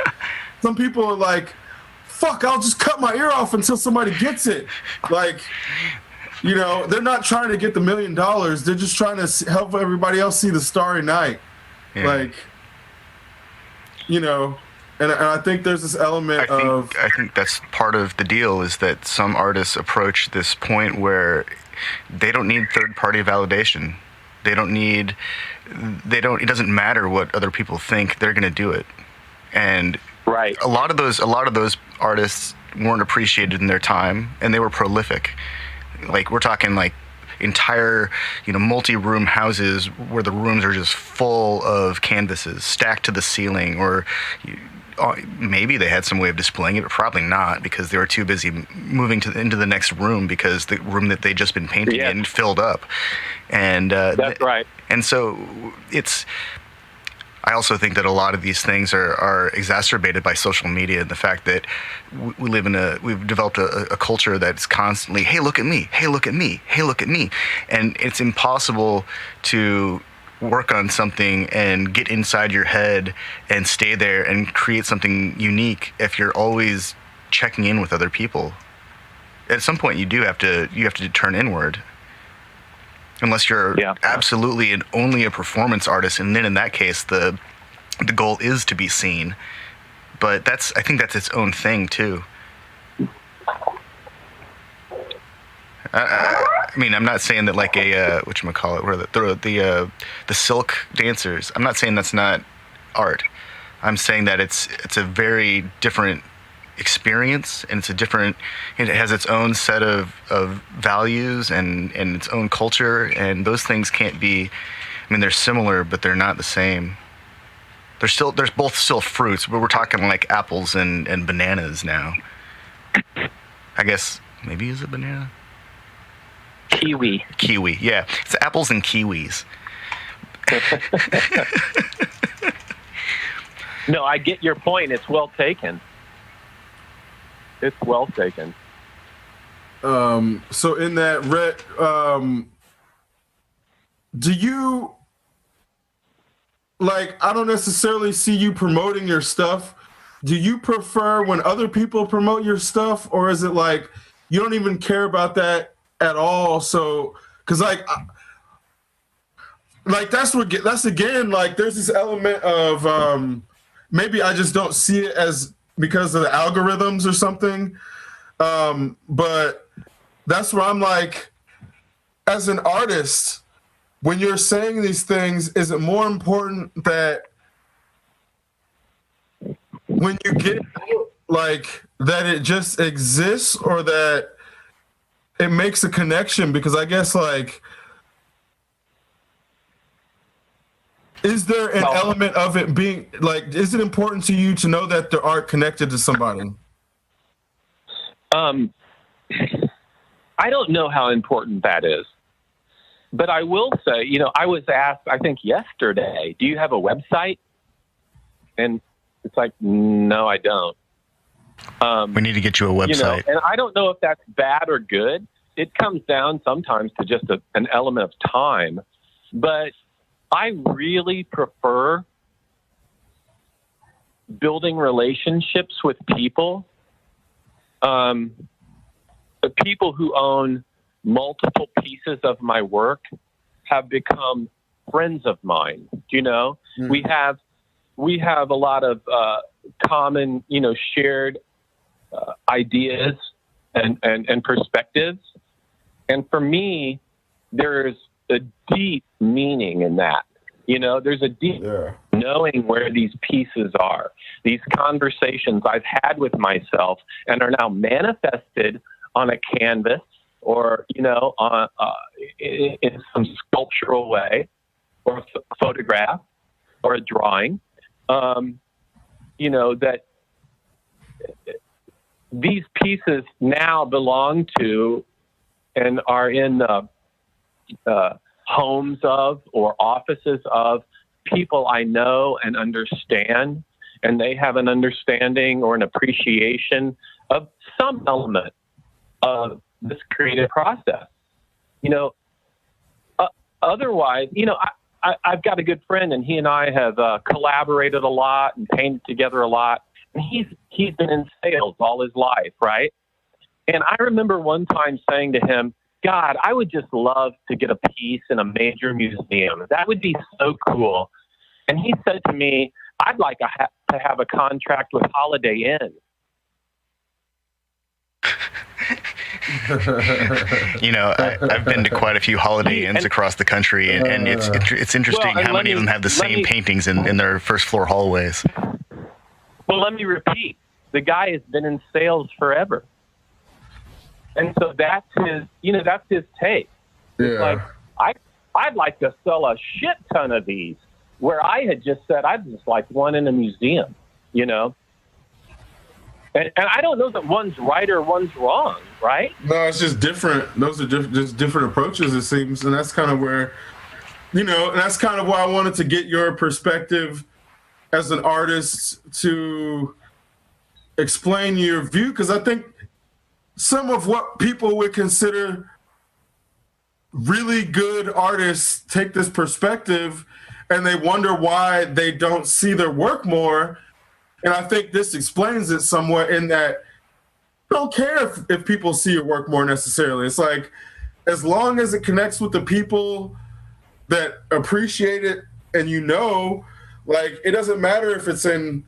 some people are like, fuck, I'll just cut my ear off until somebody gets it. Like, You know, they're not trying to get the $1 million. They're just trying to help everybody else see the starry night. Yeah. Like, you know, and I think there's this element I think that's part of the deal, is that some artists approach this point where they don't need third-party validation. It doesn't matter what other people think, they're going to do it. And Right. a lot of those artists weren't appreciated in their time, and they were prolific. Like, we're talking like entire, multi-room houses where the rooms are just full of canvases stacked to the ceiling, or maybe they had some way of displaying it, but probably not, because they were too busy moving into the next room because the room that they'd just been painting in filled up. And that's right. And so I also think that a lot of these things are exacerbated by social media, and the fact that we've developed a culture that's constantly, hey, look at me, hey, look at me, hey, look at me. And it's impossible to work on something and get inside your head and stay there and create something unique if you're always checking in with other people. At some point, you have to turn inward. Unless you're absolutely and only a performance artist, and then in that case, the goal is to be seen. But I think that's its own thing too. I mean, I'm not saying that like whatchamacallit, what are the silk dancers. I'm not saying that's not art. I'm saying that it's a very different experience, and it has its own set of values and its own culture, and those things can't be, I mean, they're similar, but they're not the same. They're both still fruits, but we're talking like apples and bananas now. I guess maybe is a banana? Kiwi, yeah. It's apples and kiwis. No, I get your point. It's well taken. It's well taken. So in that, Rhet, do you, like, I don't necessarily see you promoting your stuff. Do you prefer when other people promote your stuff, or is it like you don't even care about that at all? So, because like that's again, like, there's this element of maybe I just don't see it as because of the algorithms or something. But that's where I'm like, as an artist, when you're saying these things, is it more important that when you get like that it just exists, or that it makes a connection? Because I guess, like, is there an element of it being like, is it important to you to know that the art connected to somebody? I don't know how important that is, but I will say, I was asked, I think yesterday, do you have a website? And it's like, no, I don't. We need to get you a website. And I don't know if that's bad or good. It comes down sometimes to just an element of time, but I really prefer building relationships with people. The people who own multiple pieces of my work have become friends of mine. Mm-hmm. We have a lot of common, shared ideas and perspectives. And for me, there's a deep meaning in that. There's a deep knowing where these pieces are, these conversations I've had with myself and are now manifested on a canvas or, in some sculptural way, or a photograph or a drawing, that these pieces now belong to and are in the homes of or offices of people I know and understand, and they have an understanding or an appreciation of some element of this creative process. Otherwise, I've got a good friend, and he and I have collaborated a lot and painted together a lot. And he's been in sales all his life, right? And I remember one time saying to him, God, I would just love to get a piece in a major museum. That would be so cool. And he said to me, I'd like to have a contract with Holiday Inn. I've been to quite a few Holiday Inns across the country, and it's interesting how many of them have the same paintings in their first floor hallways. Well, let me repeat. The guy has been in sales forever. And so that's his take. Yeah. It's like, I'd like to sell a shit ton of these, where I had just said I'd just like one in a museum, And I don't know that one's right or one's wrong, right? No, it's just different. Those are just different approaches, it seems. And that's kind of where, and that's kind of why I wanted to get your perspective as an artist to explain your view, because I think some of what people would consider really good artists take this perspective and they wonder why they don't see their work more. And I think this explains it somewhat in that I don't care if people see your work more necessarily. It's like, as long as it connects with the people that appreciate it, and like, it doesn't matter if it's in,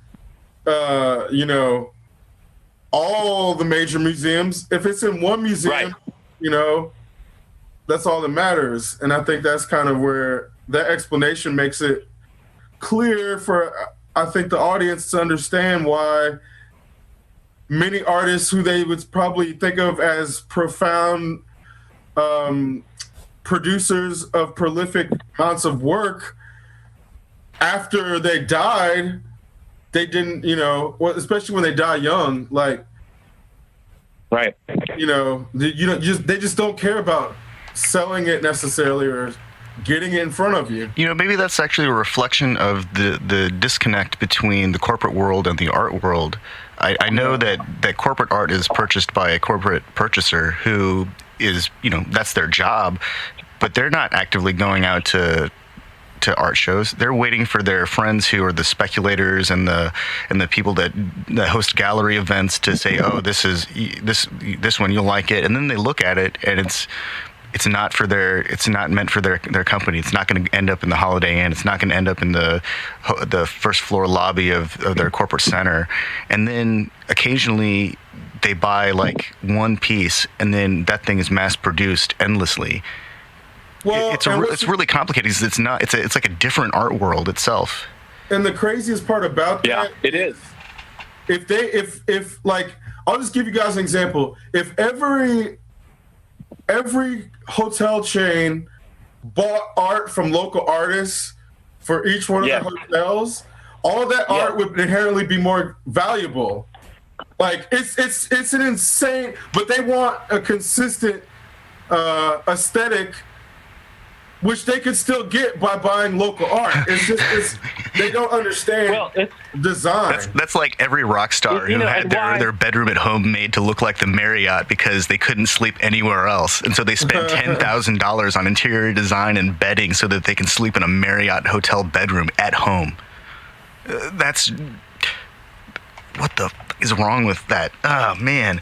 all the major museums. If it's in one museum, right, that's all that matters. And I think that's kind of where that explanation makes it clear for, I think, the audience to understand why many artists who they would probably think of as profound producers of prolific amounts of work, after they died, they didn't, especially when they die young, like, right, they just don't care about selling it necessarily or getting it in front of you. Maybe that's actually a reflection of the disconnect between the corporate world and the art world. I know that corporate art is purchased by a corporate purchaser who is, that's their job, but they're not actively going out to art shows. They're waiting for their friends who are the speculators and the people that host gallery events to say, oh, this one, you'll like it. And then they look at it and it's not meant for their company. It's not going to end up in the Holiday Inn. It's not going to end up in the first floor lobby of their corporate center. And then occasionally they buy like one piece, and then that thing is mass produced endlessly. Well, it's really complicated because it's like a different art world itself. And the craziest part about that, it is. If I'll just give you guys an example. If every hotel chain bought art from local artists for each one of the hotels, all that art would inherently be more valuable. Like, it's an insane, but they want a consistent aesthetic, which they could still get by buying local art. They don't understand design. That's like every rock star who had their bedroom at home made to look like the Marriott because they couldn't sleep anywhere else. And so they spend $10,000 on interior design and bedding so that they can sleep in a Marriott hotel bedroom at home. What the fuck is wrong with that? Oh, man.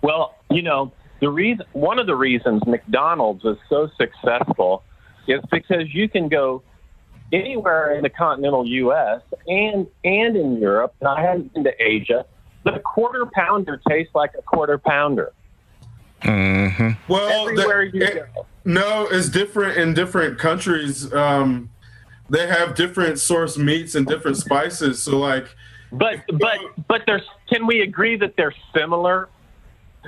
Well, one of the reasons McDonald's is so successful is because you can go anywhere in the continental U.S. and in Europe, and I haven't been to Asia, but a quarter pounder tastes like a quarter pounder. Mm-hmm. Well, everywhere you go. No, it's different in different countries. They have different source meats and different spices. So, like, but can we agree that they're similar?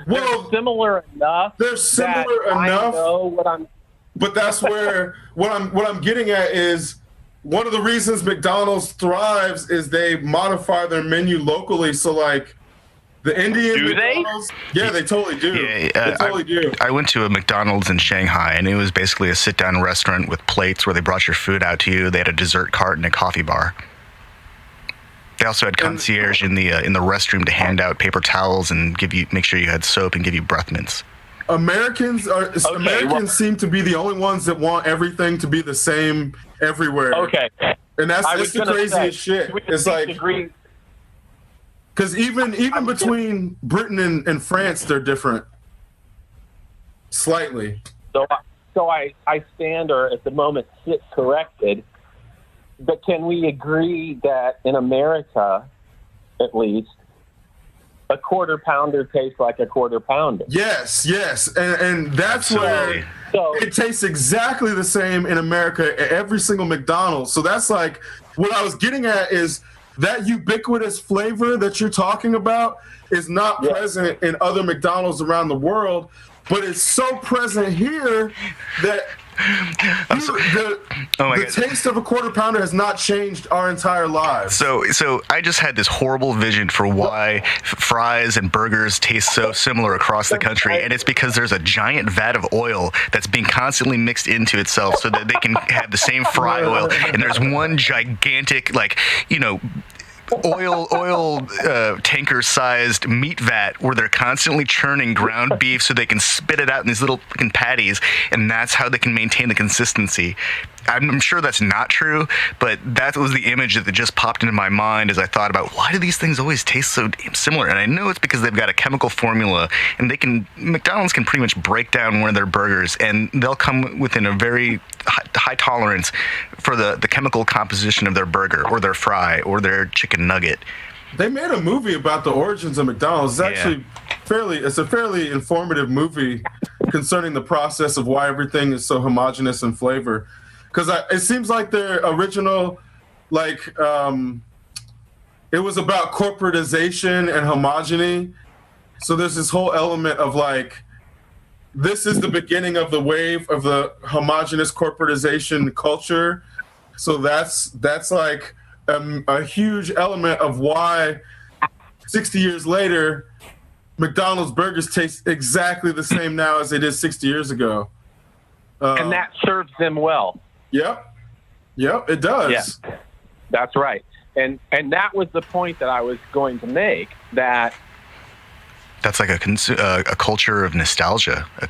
Well, they're similar enough. They're similar enough. I know what I'm. But that's where what I'm getting at is one of the reasons McDonald's thrives is they modify their menu locally. So, like, the Indian do McDonald's, they totally do. Yeah, they totally do. I went to a McDonald's in Shanghai, and it was basically a sit-down restaurant with plates where they brought your food out to you. They had a dessert cart and a coffee bar. They also had concierge in the restroom to hand out paper towels and make sure you had soap and give you breath mints. Americans seem to be the only ones that want everything to be the same everywhere. Okay. And that's the craziest shit. It's like, Because even between Britain and France, they're different. Slightly. So I stand, or at the moment sit corrected. But can we agree that in America, at least, a quarter pounder tastes like a quarter pounder? Yes, and that's where it tastes exactly the same in America at every single McDonald's. So that's like what I was getting at is that ubiquitous flavor that you're talking about is not present in other McDonald's around the world, but it's so present here that the taste of a quarter pounder has not changed our entire lives. So I just had this horrible vision for why fries and burgers taste so similar across the country, and it's because there's a giant vat of oil that's being constantly mixed into itself so that they can have the same fry oil, and there's one gigantic, like, you know, oil tanker-sized meat vat where they're constantly churning ground beef so they can spit it out in these little fucking patties, and that's how they can maintain the consistency. I'm sure that's not true, but that was the image that just popped into my mind as I thought about why do these things always taste so damn similar. And I know it's because they've got a chemical formula, and McDonald's can pretty much break down one of their burgers, and they'll come within a very high tolerance for the chemical composition of their burger or their fry or their chicken nugget. They made a movie about the origins of McDonald's. It's actually it's a fairly informative movie concerning the process of why everything is so homogenous in flavor. Because it seems like their original, it was about corporatization and homogeny. So there's this whole element of this is the beginning of the wave of the homogenous corporatization culture. So that's like a huge element of why 60 years later, McDonald's burgers taste exactly the same now as they did 60 years ago. And that serves them well. Yep, it does. Yeah, that's right. And that was the point that I was going to make, that's like a culture of nostalgia, a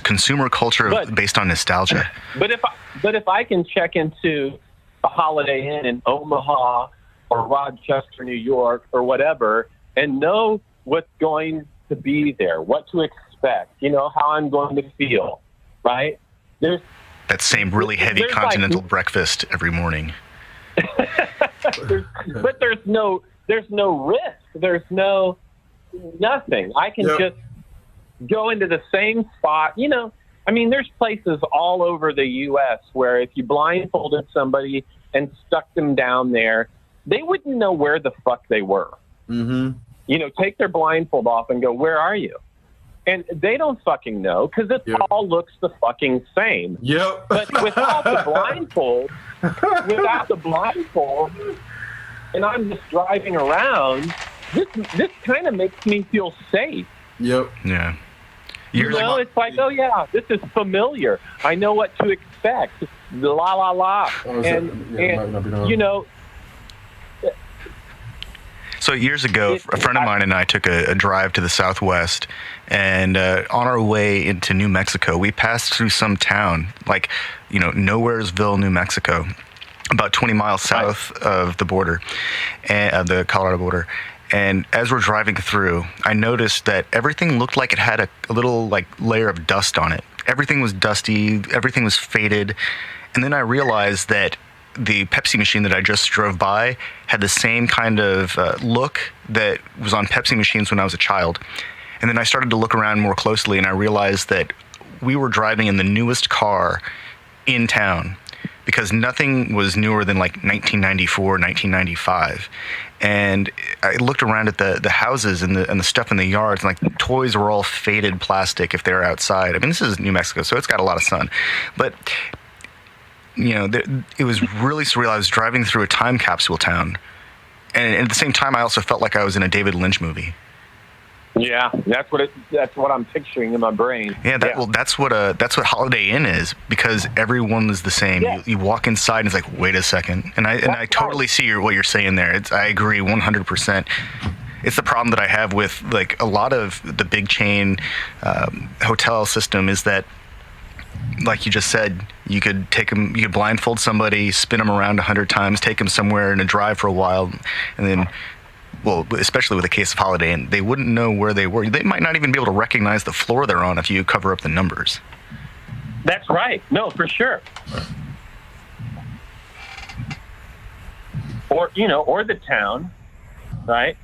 consumer culture based on nostalgia. But if I can check into a Holiday Inn in Omaha or Rochester, New York, or whatever, and know what's going to be there, what to expect, how I'm going to feel, right? There's that same really heavy continental breakfast every morning. But there's no risk. There's nothing. I can just go into the same spot. There's places all over the U.S. where if you blindfolded somebody and stuck them down there, they wouldn't know where the fuck they were. Mm-hmm. Take their blindfold off and go, where are you? And they don't fucking know because it all looks the fucking same. Yep. But without the blindfold, and I'm just driving around, this kind of makes me feel safe. Yep. Yeah. It's like, oh yeah, this is familiar. I know what to expect. La la la. So years ago, a friend of mine and I took a drive to the Southwest, and on our way into New Mexico, we passed through some town, Nowheresville, New Mexico, about 20 miles south of the border, the Colorado border. And as we're driving through, I noticed that everything looked like it had a little layer of dust on it. Everything was dusty, everything was faded. And then I realized that the Pepsi machine that I just drove by had the same kind of look that was on Pepsi machines when I was a child. And then I started to look around more closely, and I realized that we were driving in the newest car in town because nothing was newer than 1994, 1995. And I looked around at the houses and the stuff in the yards, and toys were all faded plastic if they're outside. I mean, this is New Mexico, so it's got a lot of sun. But it was really surreal. I was driving through a time capsule town, and at the same time, I also felt like I was in a David Lynch movie. Yeah, that's what I'm picturing in my brain. Well, that's what Holiday Inn is, because everyone is the same. Yeah. You walk inside and it's like, wait a second, and I totally see what you're saying there. I agree 100%. It's the problem that I have with a lot of the big chain hotel system is that, like you just said, you could blindfold somebody, spin them around 100 times, take them somewhere in a drive for a while, and then well, especially with a case of Holiday Inn, they wouldn't know where they were. They might not even be able to recognize the floor they're on if you cover up the numbers. That's right. No, for sure. Or, or the town, right?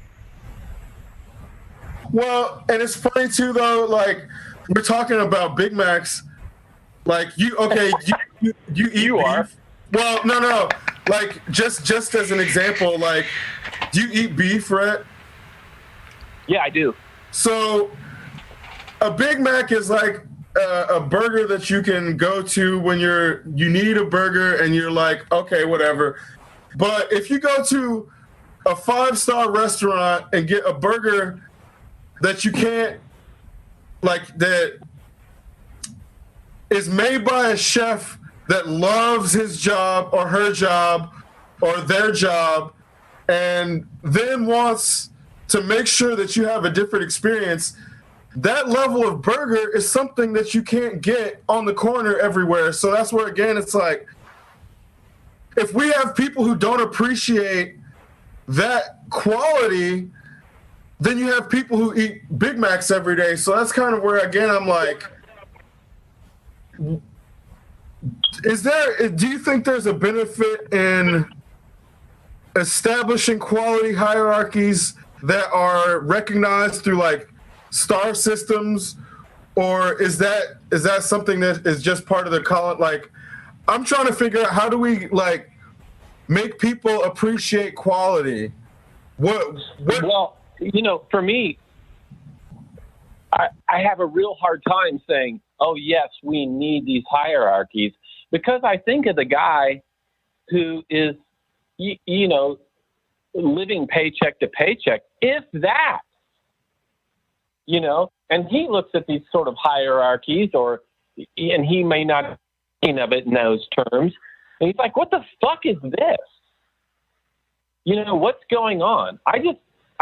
Well, and it's funny too, though. Like, we're talking about Big Macs. Like, you eat You beef. are. Well, no. Like, just as an example, like, do you eat beef, Rhet? Yeah, I do. So, a Big Mac is like a burger that you can go to when you need a burger and you're like, okay, whatever. But if you go to a 5-star restaurant and get a burger that you can't, like, that is made by a chef that loves his job or her job or their job, and then wants to make sure that you have a different experience, that level of burger is something that you can't get on the corner everywhere. So that's where, again, it's like, if we have people who don't appreciate that quality, then you have people who eat Big Macs every day. So that's kind of where, again, I'm like, do you think there's a benefit in establishing quality hierarchies that are recognized through like star systems, or is that something that is just part of the like, I'm trying to figure out, how do we like make people appreciate quality? What? Well, for me, I have a real hard time saying, oh, yes, we need these hierarchies, because I think of the guy who is, living paycheck to paycheck, if that, and he looks at these sort of hierarchies, and he may not think of it in those terms. And he's like, what the fuck is this? What's going on? I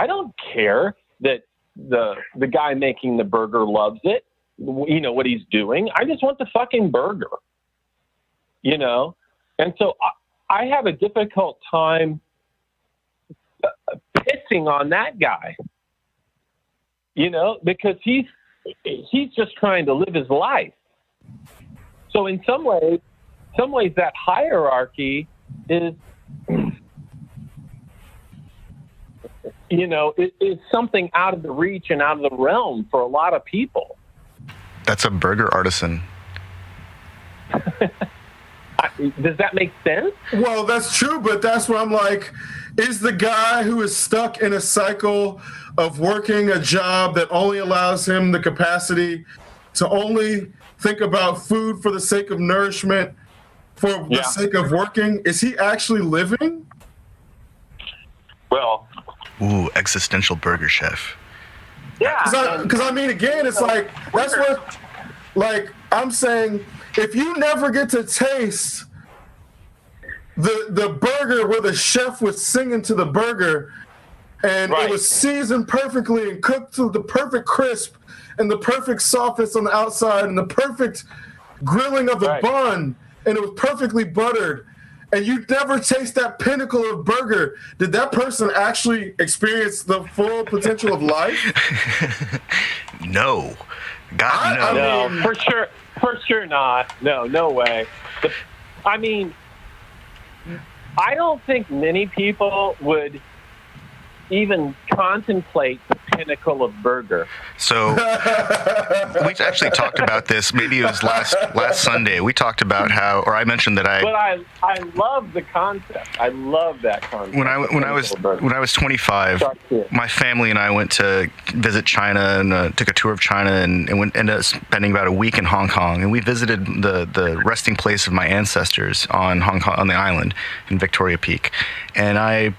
don't care that the guy making the burger loves it, what he's doing. I just want the fucking burger, And so I have a difficult time pissing on that guy, because he's just trying to live his life. So in some ways that hierarchy is, it is something out of the reach and out of the realm for a lot of people. That's a burger artisan. Does that make sense? Well, that's true, but that's where I'm like, is the guy who is stuck in a cycle of working a job that only allows him the capacity to only think about food for the sake of nourishment, for the sake of working, is he actually living? Well, Ooh, existential burger chef. yeah. Because I mean, again, it's like, that's what, like, I'm saying, if you never get to taste the burger where the chef was singing to the burger and it was seasoned perfectly and cooked to the perfect crisp and the perfect softness on the outside and the perfect grilling of the bun, and it was perfectly buttered, and you never taste that pinnacle of burger, did that person actually experience the full potential of life? No. God, no. No, I mean, for sure not. No way. I don't think many people would even contemplate the pinnacle of burger. So we've actually talked about this. Maybe it was last Sunday. We talked about how, or I mentioned that But I love the concept. I love that concept. when I was 25, my family and I went to visit China and took a tour of China and ended up spending about a week in Hong Kong. And we visited the resting place of my ancestors on the island in Victoria Peak. And I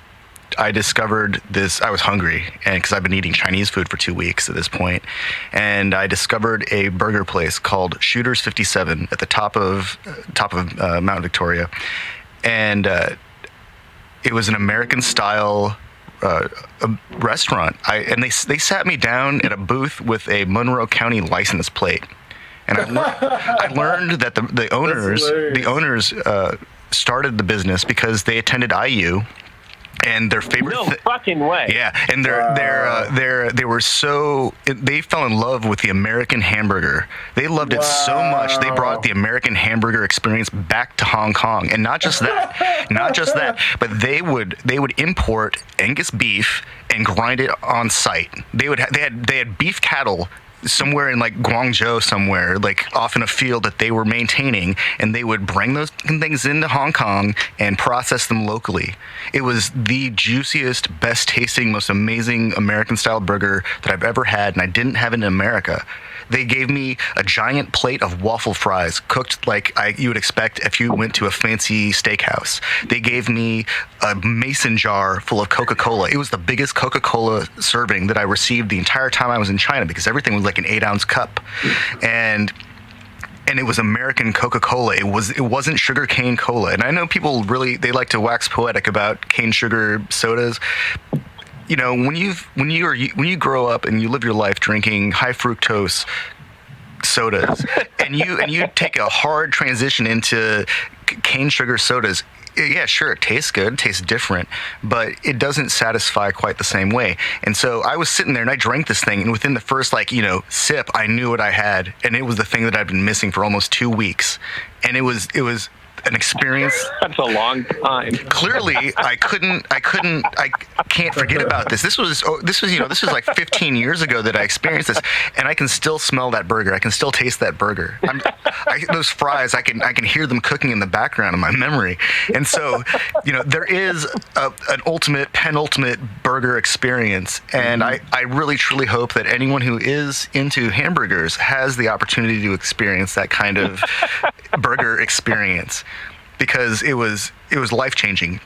discovered this. I was hungry, and because I've been eating Chinese food for 2 weeks at this point, and I discovered a burger place called Shooter's 57 at the top of Mount Victoria, and it was an American style restaurant. And they sat me down at a booth with a Monroe County license plate, and I learned that the owners started the business because they attended IU. And their favorite No fucking way. yeah, and they fell in love with the American hamburger. They loved it so much they brought the American hamburger experience back to Hong Kong. And not just that, but they would import Angus beef and grind it on site. They had beef cattle somewhere in like Guangzhou somewhere, like off in a field that they were maintaining, and they would bring those things into Hong Kong and process them locally. It was the juiciest, best tasting, most amazing American style burger that I've ever had, and I didn't have it in America. They gave me a giant plate of waffle fries cooked like you would expect if you went to a fancy steakhouse. They gave me a mason jar full of Coca-Cola. It was the biggest Coca-Cola serving that I received the entire time I was in China, because everything was like an 8-ounce cup. And it was American Coca-Cola. It wasn't sugar cane cola. And I know people they like to wax poetic about cane sugar sodas. You know, when you grow up and you live your life drinking high fructose sodas, and you take a hard transition into cane sugar sodas, yeah, sure, it tastes good, it tastes different, but it doesn't satisfy quite the same way. And so I was sitting there and I drank this thing, and within the first sip, I knew what I had, and it was the thing that I'd been missing for almost 2 weeks, and it was an experience. That's a long time. Clearly, I can't forget about this. This was like 15 years ago that I experienced this, and I can still smell that burger. I can still taste that burger. Those fries, I can hear them cooking in the background in my memory. And so, there is an penultimate burger experience, and I really truly hope that anyone who is into hamburgers has the opportunity to experience that kind of burger experience, because it was life-changing.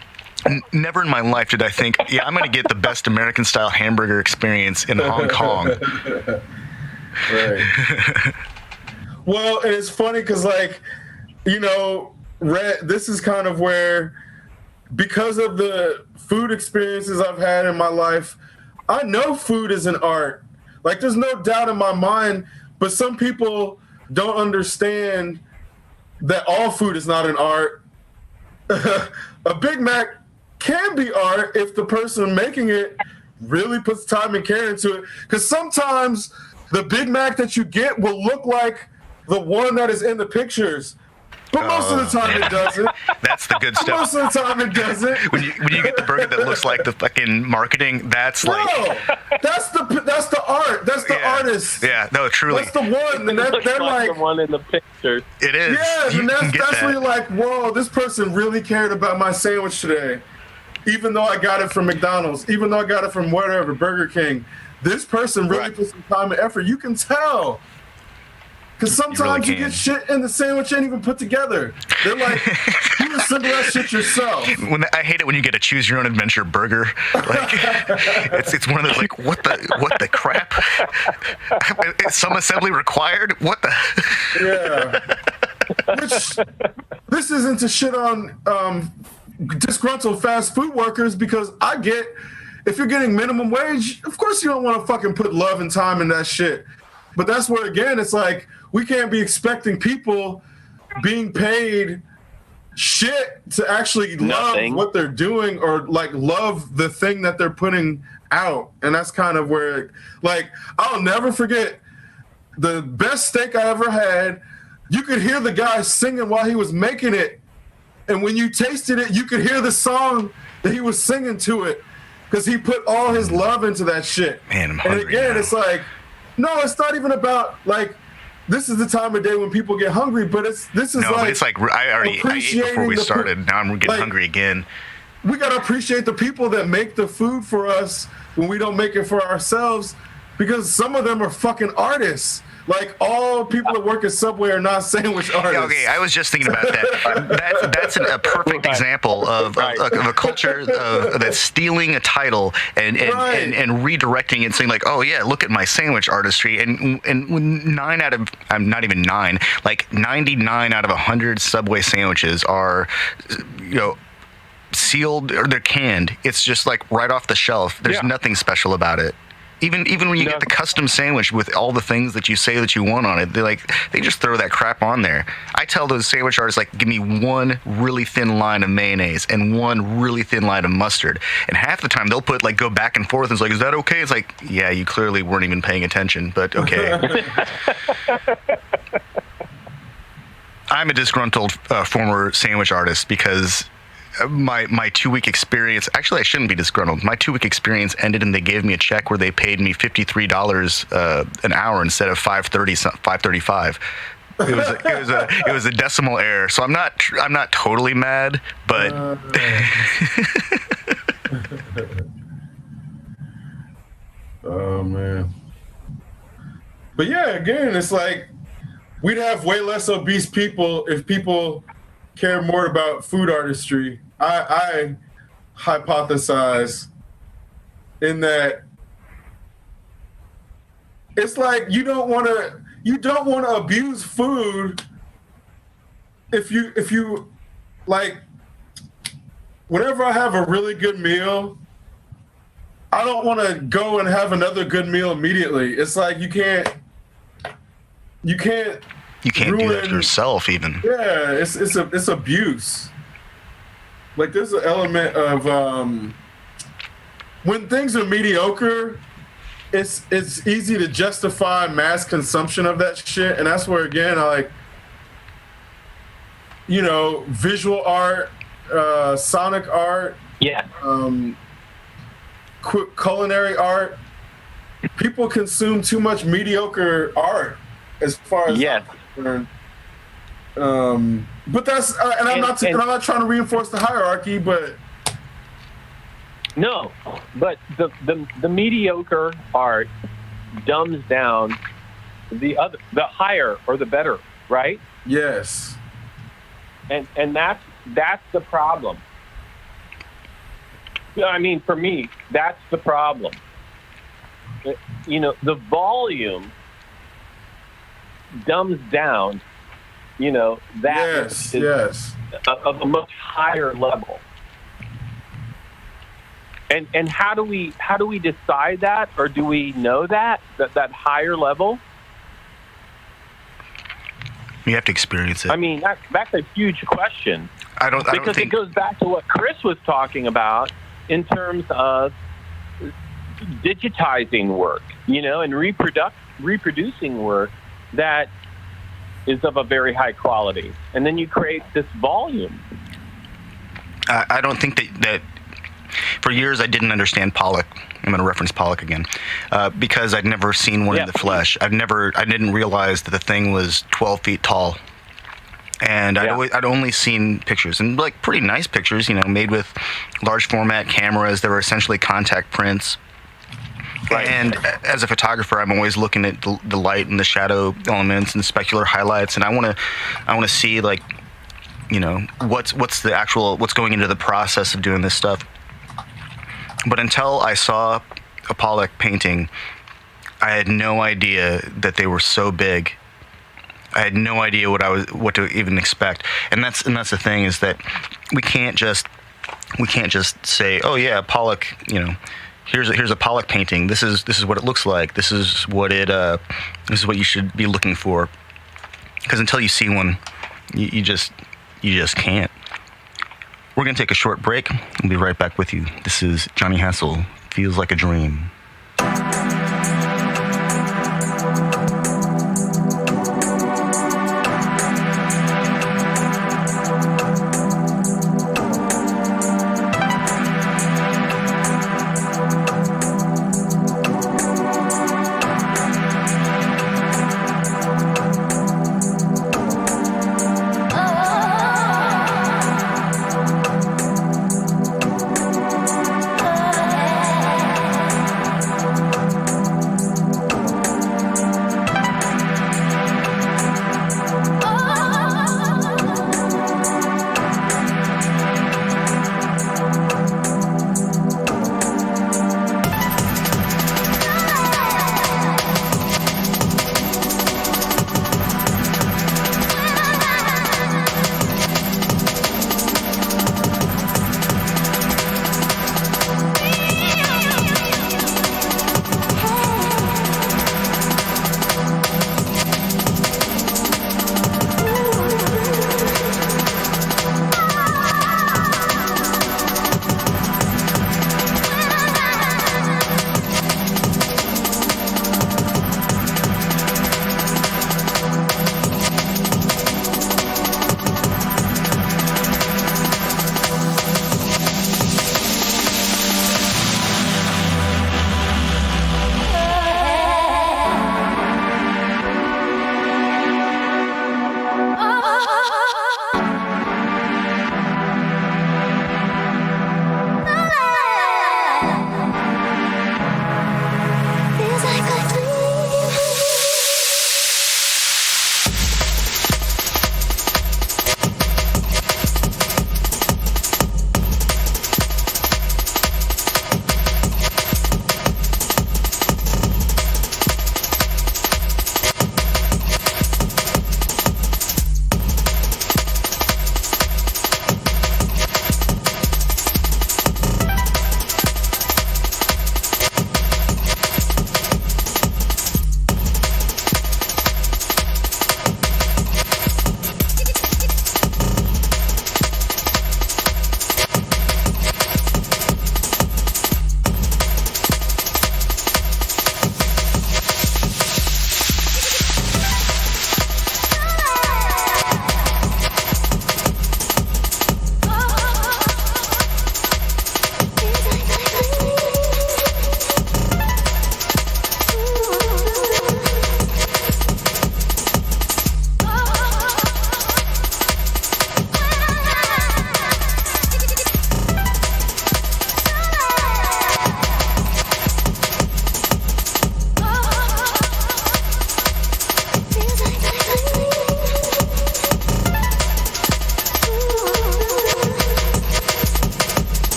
Never in my life did I think, yeah, I'm going to get the best American-style hamburger experience in Hong Kong. Right. Well, and it's funny because, Rhet, this is kind of where, because of the food experiences I've had in my life, I know food is an art. Like, there's no doubt in my mind, but some people don't understand that all food is not an art. A Big Mac can be art if the person making it really puts time and care into it. Because sometimes the Big Mac that you get will look like the one that is in the pictures. But most of the time it doesn't. That's the good stuff. Most of the time it doesn't. When you get the burger that looks like the fucking marketing, that's like... No, that's the art. That's the artist. Yeah, no, truly. That's the one. And they're like the one in the picture. It is. Yeah, and that's where you're like, whoa, this person really cared about my sandwich today. Even though I got it from McDonald's, even though I got it from whatever, Burger King. This person really put some time and effort. You can tell. Because sometimes you get shit in the sandwich ain't even put together. They're like, you assemble that shit yourself. I hate it when you get a choose your own adventure burger. Like, it's one of those like, what the crap? Is some assembly required? What the? Yeah. Which, this isn't to shit on disgruntled fast food workers, because I get, if you're getting minimum wage, of course you don't want to fucking put love and time in that shit. But that's where, again, it's like, we can't be expecting people being paid shit to actually love what they're doing, or like love the thing that they're putting out. And that's kind of where, like, I'll never forget the best steak I ever had. You could hear the guy singing while he was making it. And when you tasted it, you could hear the song that he was singing to it, because he put all his love into that shit. Man, I'm hungry and again, now. It's like, no, it's not even about, like, this is the time of day when people get hungry, but this is no, like, but it's like I ate before we started. Now I'm getting hungry again. We got to appreciate the people that make the food for us when we don't make it for ourselves, because some of them are fucking artists. Like, all people that work at Subway are not sandwich artists. Okay, I was just thinking about that. That's a perfect example of a culture that's stealing a title and redirecting it, saying like, oh yeah, look at my sandwich artistry. And when 99 out of 100 Subway sandwiches are, sealed or they're canned. It's just like right off the shelf. There's nothing special about it. Even when you get the custom sandwich with all the things that you say that you want on it, they just throw that crap on there. I tell those sandwich artists, like, give me one really thin line of mayonnaise and one really thin line of mustard. And half the time they'll go back and forth and it's like, is that okay? It's like, yeah, you clearly weren't even paying attention, but okay. I'm a disgruntled former sandwich artist because my 2-week experience, actually I shouldn't be disgruntled. My 2-week experience ended and they gave me a check where they paid me $53 an hour instead of $5.35. It was a decimal error. So I'm not totally mad, but oh man. But yeah, again, it's like we'd have way less obese people if people care more about food artistry. I hypothesize in that it's like you don't want to abuse food if you like. Whenever I have a really good meal, I don't want to go and have another good meal immediately. It's like you can't do that to yourself even. Yeah, it's abuse. Like there's an element of when things are mediocre, it's easy to justify mass consumption of that shit, and that's where again I like, visual art, sonic art, culinary art. People consume too much mediocre art, as far as I'm concerned. But that's and I'm not trying to reinforce the hierarchy, but no, but the mediocre art dumbs down the higher or the better, right? Yes. And that's the problem. I mean, for me, that's the problem. The volume dumbs down, that yes. of a much higher level. And how do we decide that, or do we know that higher level? You have to experience it. I mean, that's a huge question. I don't because think it goes back to what Chris was talking about in terms of digitizing work, and reproducing work that is of a very high quality, and then you create this volume. I don't think that for years I didn't understand Pollock. I'm going to reference Pollock again because I'd never seen one in the flesh. I didn't realize that the thing was 12 feet tall. And I'd only seen pictures, and like pretty nice pictures, made with large format cameras that were essentially contact prints. Right. And as a photographer, I'm always looking at the light and the shadow elements and the specular highlights, and I want to see what's going into the process of doing this stuff. But until I saw a Pollock painting, I had no idea that they were so big. I had no idea what to even expect, and that's the thing, is that we can't just say, oh yeah, Pollock, here's a Pollock painting. This is what it looks like. This is what you should be looking for. Because until you see one, you just can't. We're gonna take a short break. We'll be right back with you. This is Johnny Hassel. Feels like a dream.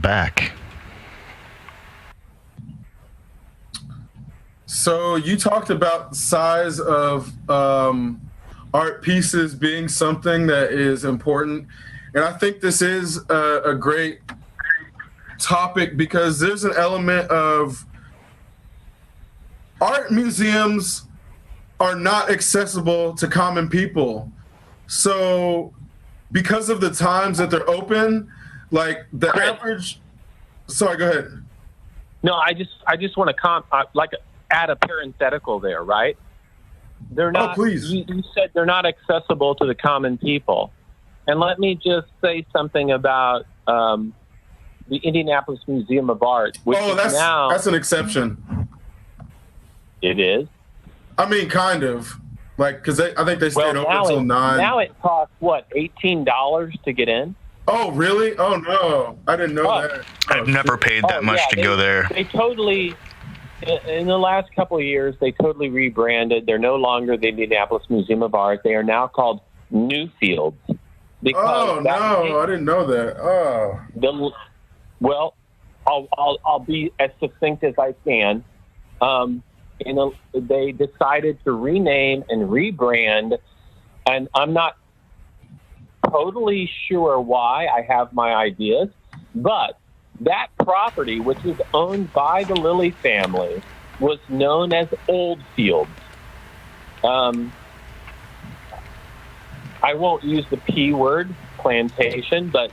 back? So you talked about the size of art pieces being something that is important, and I think this is a great topic because there's an element of art museums are not accessible to common people. So because of the times that they're open, like the Chris. average. Sorry, go ahead. No, I just want to add a parenthetical there, right? They're not. Oh, please. You said they're not accessible to the common people, and let me just say something about the Indianapolis Museum of Art, which is now that's an exception. It is. I mean, kind of, like, because I think they stayed open until 9. Now it costs what, $18 to get in? Oh, really? Oh no, I didn't know that. I've never paid that much to go there. They totally, in the last couple of years, they totally rebranded. They're no longer the Indianapolis Museum of Art. They are now called Newfields. Oh no, I didn't know that. Oh. Well, I'll be as succinct as I can. They decided to rename and rebrand, and I'm not totally sure why. I have my ideas, but that property, which is owned by the Lilly family, was known as Oldfields. I won't use the P word, plantation, but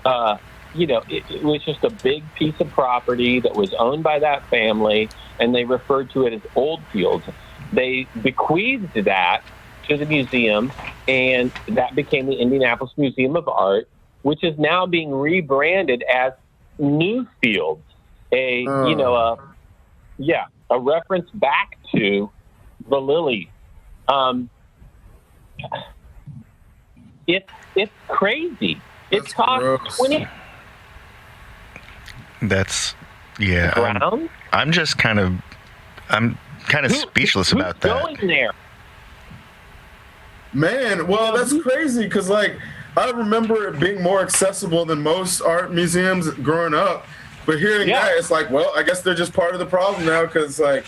it was just a big piece of property that was owned by that family, and they referred to it as Oldfields. They bequeathed that to the museum, and that became the Indianapolis Museum of Art, which is now being rebranded as Newfields. A reference back to the Lilly. It's crazy. It costs 20. That's Ground? I'm just kind of speechless about that. Who's going there? Man, well, that's crazy because, like, I remember it being more accessible than most art museums growing up. But hearing that, it's like, well, I guess they're just part of the problem now because, like,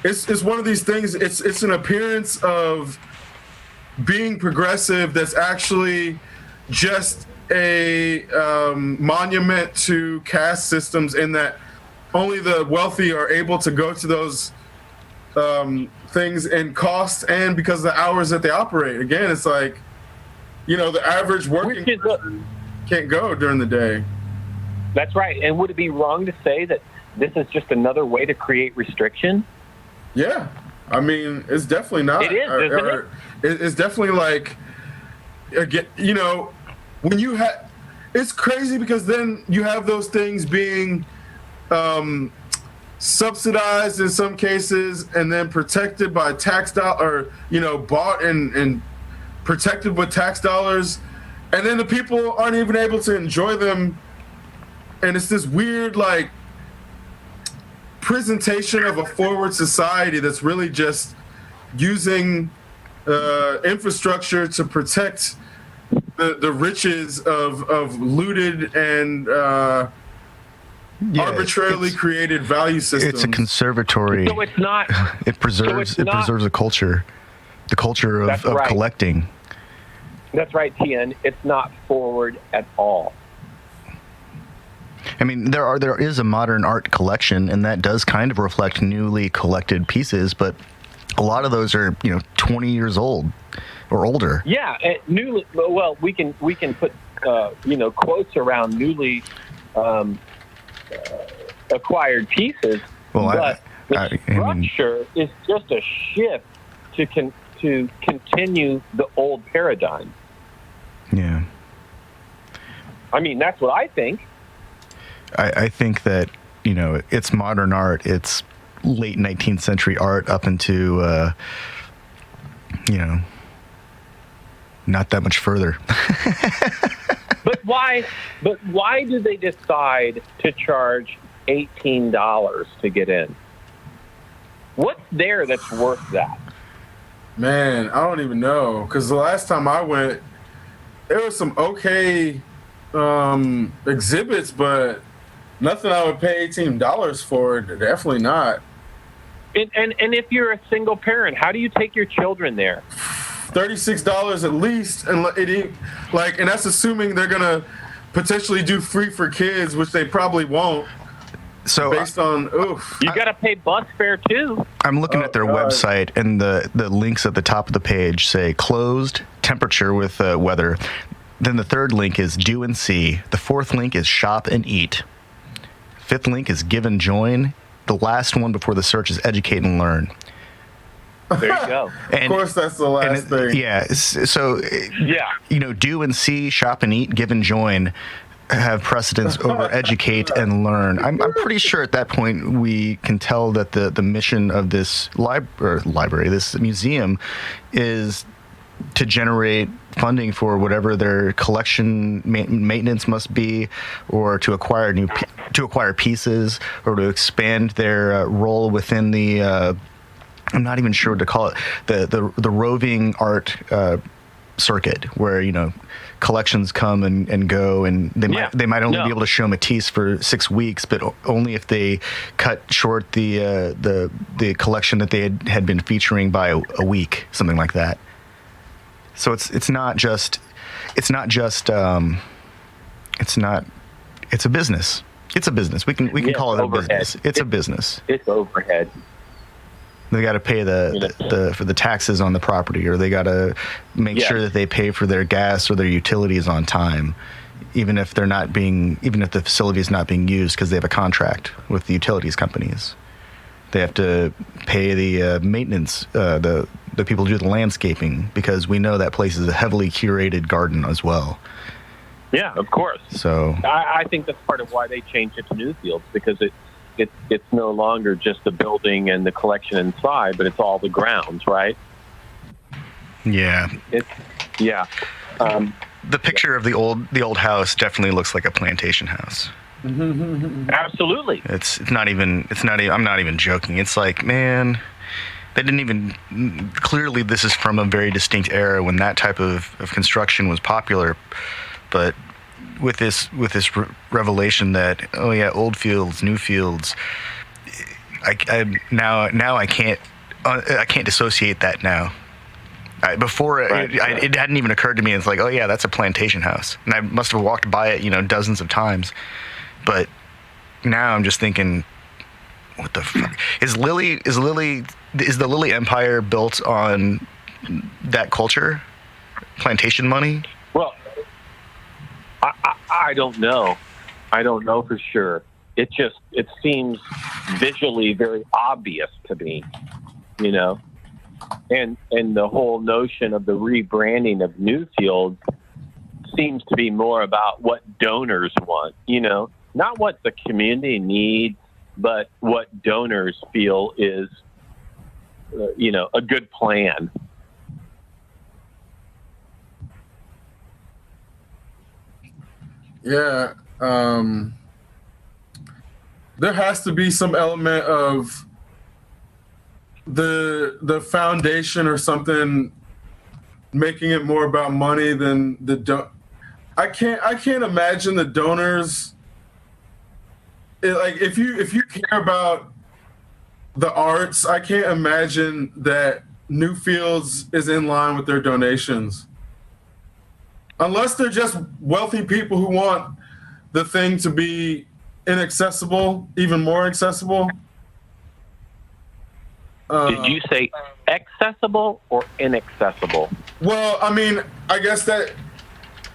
it's one of these things. It's an appearance of being progressive that's actually just a monument to caste systems in that only the wealthy are able to go to those things in cost and because of the hours that they operate. Again, it's like, the average working person can't go during the day. That's right. And would it be wrong to say that this is just another way to create restriction? Yeah. I mean, it's definitely not. It is, isn't it? It's definitely like, again, when you have, it's crazy because then you have those things being subsidized in some cases and then protected by tax or bought and protected with tax dollars, and then the people aren't even able to enjoy them, and it's this weird like presentation of a forward society that's really just using infrastructure to protect the riches of looted and arbitrarily created value systems. It's a conservatory. So it's not. It preserves a culture, the culture of collecting. That's right, Tian. It's not forward at all. I mean, there is a modern art collection, and that does kind of reflect newly collected pieces, but a lot of those are 20 years old or older. Yeah, newly. Well, we can put quotes around newly acquired pieces, but the structure is just a shift to continue the old paradigm. Yeah. I mean, that's what I think. I think that, it's modern art. It's late 19th century art up into, not that much further. But why do they decide to charge $18 to get in? What's there that's worth that? Man, I don't even know. Because the last time I went, there was some okay exhibits, but nothing I would pay $18 for. Definitely not. And if you're a single parent, how do you take your children there? $36 at least, and and that's assuming they're gonna potentially do free for kids, which they probably won't. So based on you got to pay bus fare too. I'm looking at their website, and the links at the top of the page say closed, temperature with weather. Then the third link is do and see. The fourth link is shop and eat. Fifth link is give and join. The last one before the search is educate and learn. There you go. Of course, that's the last thing. Yeah. So, do and see, shop and eat, give and join have precedence over educate and learn. I'm pretty sure at that point we can tell that the mission of this library, this museum, is to generate funding for whatever their collection maintenance must be, or to acquire pieces, or to expand their role within the. I'm not even sure what to call it. The roving art circuit, where collections come and go, and they might only be able to show Matisse for 6 weeks, but only if they cut short the collection that they had been featuring by a week, something like that. So it's a business. It's a business. We can call it overhead. a business. It's a business. It's overhead. They got to pay for the taxes on the property, or they got to make sure that they pay for their gas or their utilities on time, even if the facility is not being used because they have a contract with the utilities companies. They have to pay the maintenance, the people who do the landscaping, because we know that place is a heavily curated garden as well. Yeah, of course. So I think that's part of why they changed it to Newfields, because it's no longer just the building and the collection inside, but it's all the grounds, right? Yeah. The picture of the old house definitely looks like a plantation house. Absolutely. It's not even. I'm not even joking. It's like, man, they didn't even. Clearly, this is from a very distinct era when that type of construction was popular, but with this revelation that old fields, new fields, I can't dissociate that now. Before it hadn't even occurred to me. It's like, that's a plantation house, and I must have walked by it dozens of times, but now I'm just thinking, what the fuck is the Lily Empire built on that culture, plantation money? Well, I don't know. I don't know for sure. It seems visually very obvious to me, and the whole notion of the rebranding of Newfield seems to be more about what donors want, not what the community needs, but what donors feel is, a good plan. Yeah, there has to be some element of the foundation or something making it more about money than I can't imagine the donors. If you care about the arts, I can't imagine that Newfields is in line with their donations. Unless they're just wealthy people who want the thing to be inaccessible, even more accessible. Did you say accessible or inaccessible? Well, I mean, I guess that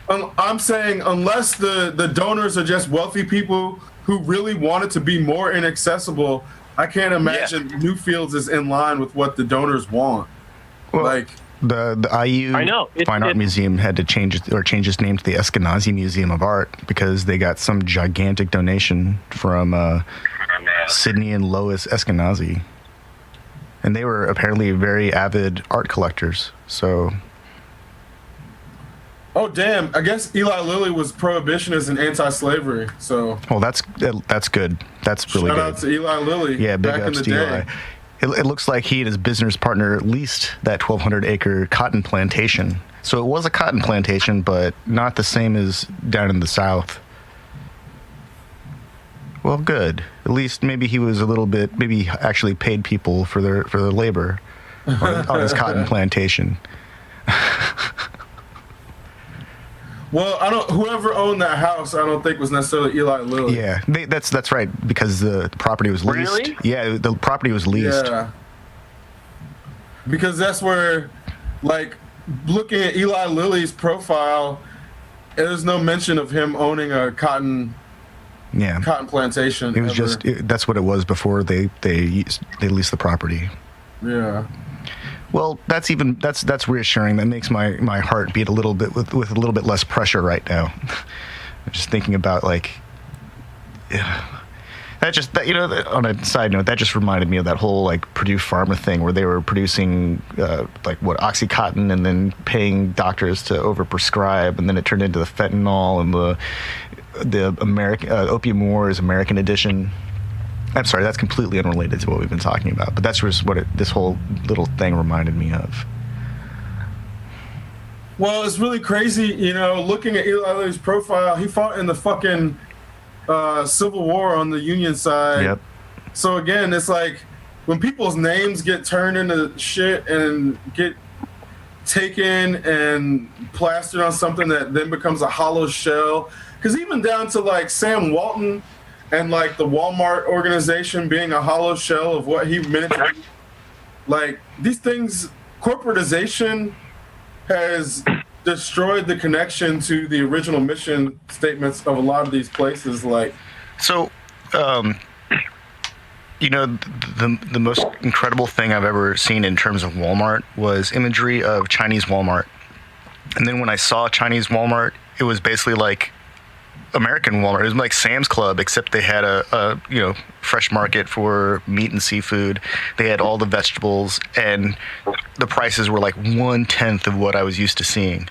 I'm saying unless the donors are just wealthy people who really want it to be more inaccessible, I can't imagine Newfields is in line with what the donors want. Well, the IU Fine Art Museum had to change its name to the Eskenazi Museum of Art because they got some gigantic donation from Sydney and Lois Eskenazi. And they were apparently very avid art collectors. So, oh damn! I guess Eli Lilly was prohibitionist and anti-slavery. So, well, that's good. That's really good. Shout out to Eli Lilly. Yeah, big back ups in the to day. Eli. It looks like he and his business partner leased that 1,200-acre cotton plantation. So it was a cotton plantation, but not the same as down in the South. Well, good. At least maybe he was a little bit. Maybe he actually paid people for their labor on his cotton plantation. Well, whoever owned that house, I don't think was necessarily Eli Lilly. Yeah, that's right, because the property was leased. Really? Yeah, the property was leased. Yeah. Because that's where, like, looking at Eli Lilly's profile, there's no mention of him owning a cotton plantation. It was ever. that's what it was before they leased the property. Yeah. Well, that's reassuring. That makes my heart beat a little bit with a little bit less pressure right now. I'm just thinking about, like, on a side note, that just reminded me of that whole, like, Purdue Pharma thing where they were producing Oxycontin and then paying doctors to overprescribe, and then it turned into the fentanyl and the American Opium Wars American edition. I'm sorry, that's completely unrelated to what we've been talking about, but that's just what this whole little thing reminded me of. Well, it's really crazy, looking at Eli Lilly's profile. He fought in the fucking Civil War on the Union side. Yep. So again, it's like when people's names get turned into shit and get taken and plastered on something that then becomes a hollow shell. Because even down to, like, Sam Walton and, like, the Walmart organization being a hollow shell of what he meant. Like, these things, corporatization has destroyed the connection to the original mission statements of a lot of these places. Like, so, the most incredible thing I've ever seen in terms of Walmart was imagery of Chinese Walmart. And then when I saw Chinese Walmart, it was basically like American Walmart. It was like Sam's Club, except they had a fresh market for meat and seafood. They had all the vegetables, and the prices were like 1/10 of what I was used to seeing.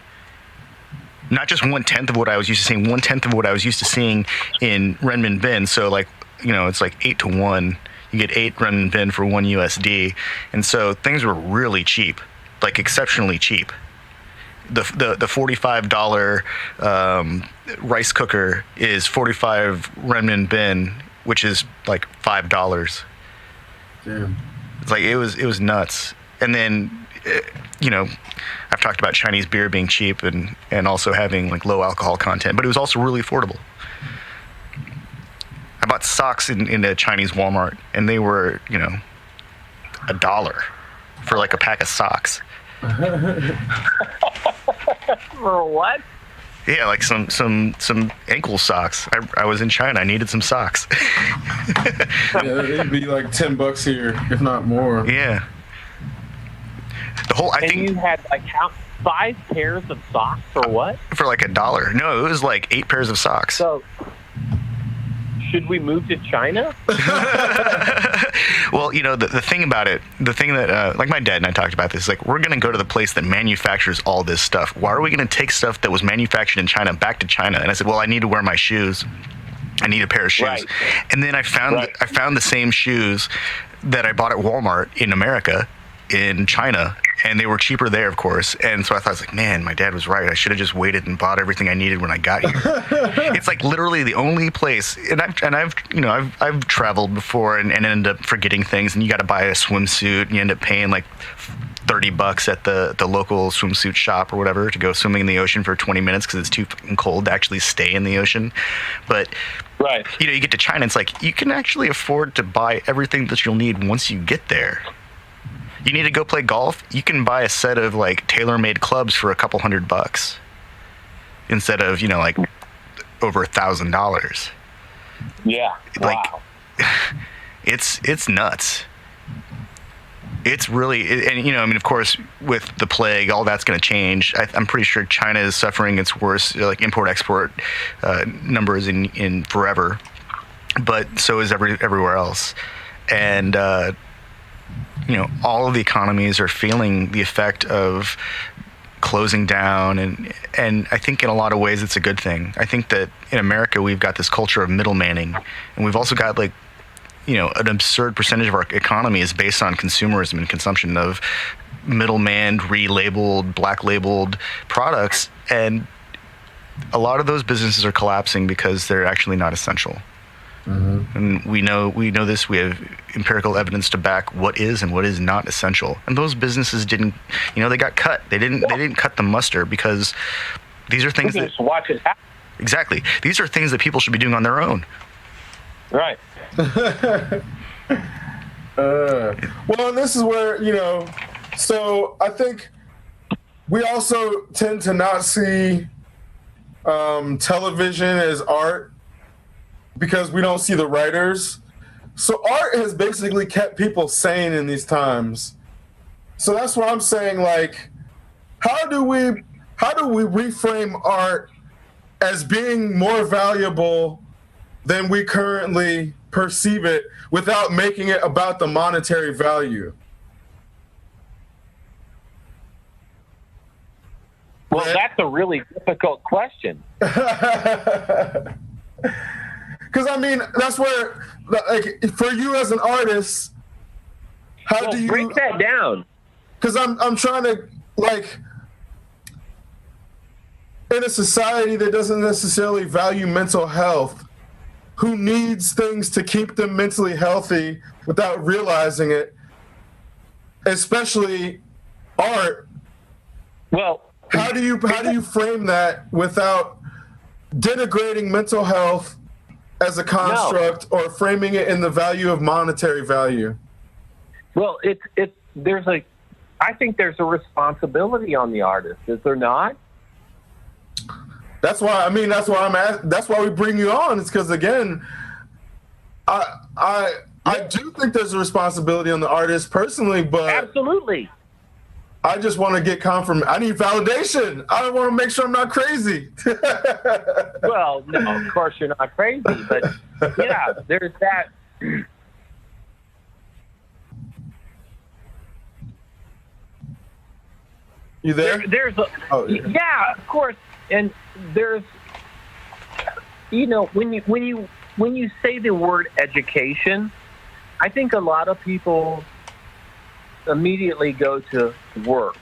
Not just 1/10 of what I was used to seeing, 1/10 of what I was used to seeing in renminbi. So, like, it's like 8-to-1. You get 8 renminbi for 1 USD, and so things were really cheap, like exceptionally cheap. The $45 rice cooker is 45 renminbi, which is like $5. damn. It's like it was nuts. And then I've talked about Chinese beer being cheap and also having, like, low alcohol content, but it was also really affordable. I bought socks in a Chinese Walmart, and they were $1 for, like, a pack of socks. For what? Yeah, like some ankle socks. I was in China. I needed some socks. Yeah, it'd be like $10 here, if not more. Yeah. You had, like, 5 pairs of socks or what? For like $1. No, it was like 8 pairs of socks. So, should we move to China? Well, the thing about it, the thing that, like, my dad and I talked about this, like, we're going to go to the place that manufactures all this stuff. Why are we going to take stuff that was manufactured in China back to China? And I said, well, I need to wear my shoes. I need a pair of shoes. Right. And then I found the same shoes that I bought at Walmart in America in China, and they were cheaper there, of course. And so I thought, like, man, my dad was right. I should have just waited and bought everything I needed when I got here. It's like literally the only place, and I've traveled before and ended up forgetting things, and you got to buy a swimsuit, and you end up paying like $30 at the local swimsuit shop or whatever to go swimming in the ocean for 20 minutes because it's too fucking cold to actually stay in the ocean. But Right. You get to China, it's like you can actually afford to buy everything that you'll need once you get there. You need to go play golf, you can buy a set of, like, tailor-made clubs for a couple $100 instead of, like, over $1,000. Yeah. Like, wow. it's nuts. It's really, and of course, with the plague, all that's going to change. I'm pretty sure China is suffering its worst, like, import-export numbers in forever, but so is everywhere else. And all of the economies are feeling the effect of closing down, and I think in a lot of ways it's a good thing. I think that in America we've got this culture of middlemaning, and we've also got, like, an absurd percentage of our economy is based on consumerism and consumption of middleman, relabeled, black labeled products, and a lot of those businesses are collapsing because they're actually not essential. And we know this. We have empirical evidence to back what is and what is not essential. And those businesses didn't, they got cut. They didn't cut the muster, because these are things that just watch it happen. Exactly. These are things that people should be doing on their own. Right. Well, and this is where, so I think we also tend to not see television as art, because we don't see the writers. So art has basically kept people sane in these times. So that's what I'm saying, like, how do we reframe art as being more valuable than we currently perceive it without making it about the monetary value? Well, that's a really difficult question. Because that's where, like, for you as an artist, how do you break that down? Because I'm trying to, like, in a society that doesn't necessarily value mental health, who needs things to keep them mentally healthy without realizing it, especially art. Well, how do you frame that without denigrating mental health as a construct, or framing it in the value of monetary value? Well, I think there's a responsibility on the artist, is there not? That's why that's why we bring you on. It's because, again, I do think there's a responsibility on the artist personally, but Absolutely. I just want to get confirmation. I need validation. I want to make sure I'm not crazy. Well, no, of course you're not crazy, but yeah, there's that. You there? Yeah, of course. And there's, when you say the word education, I think a lot of people immediately go to work.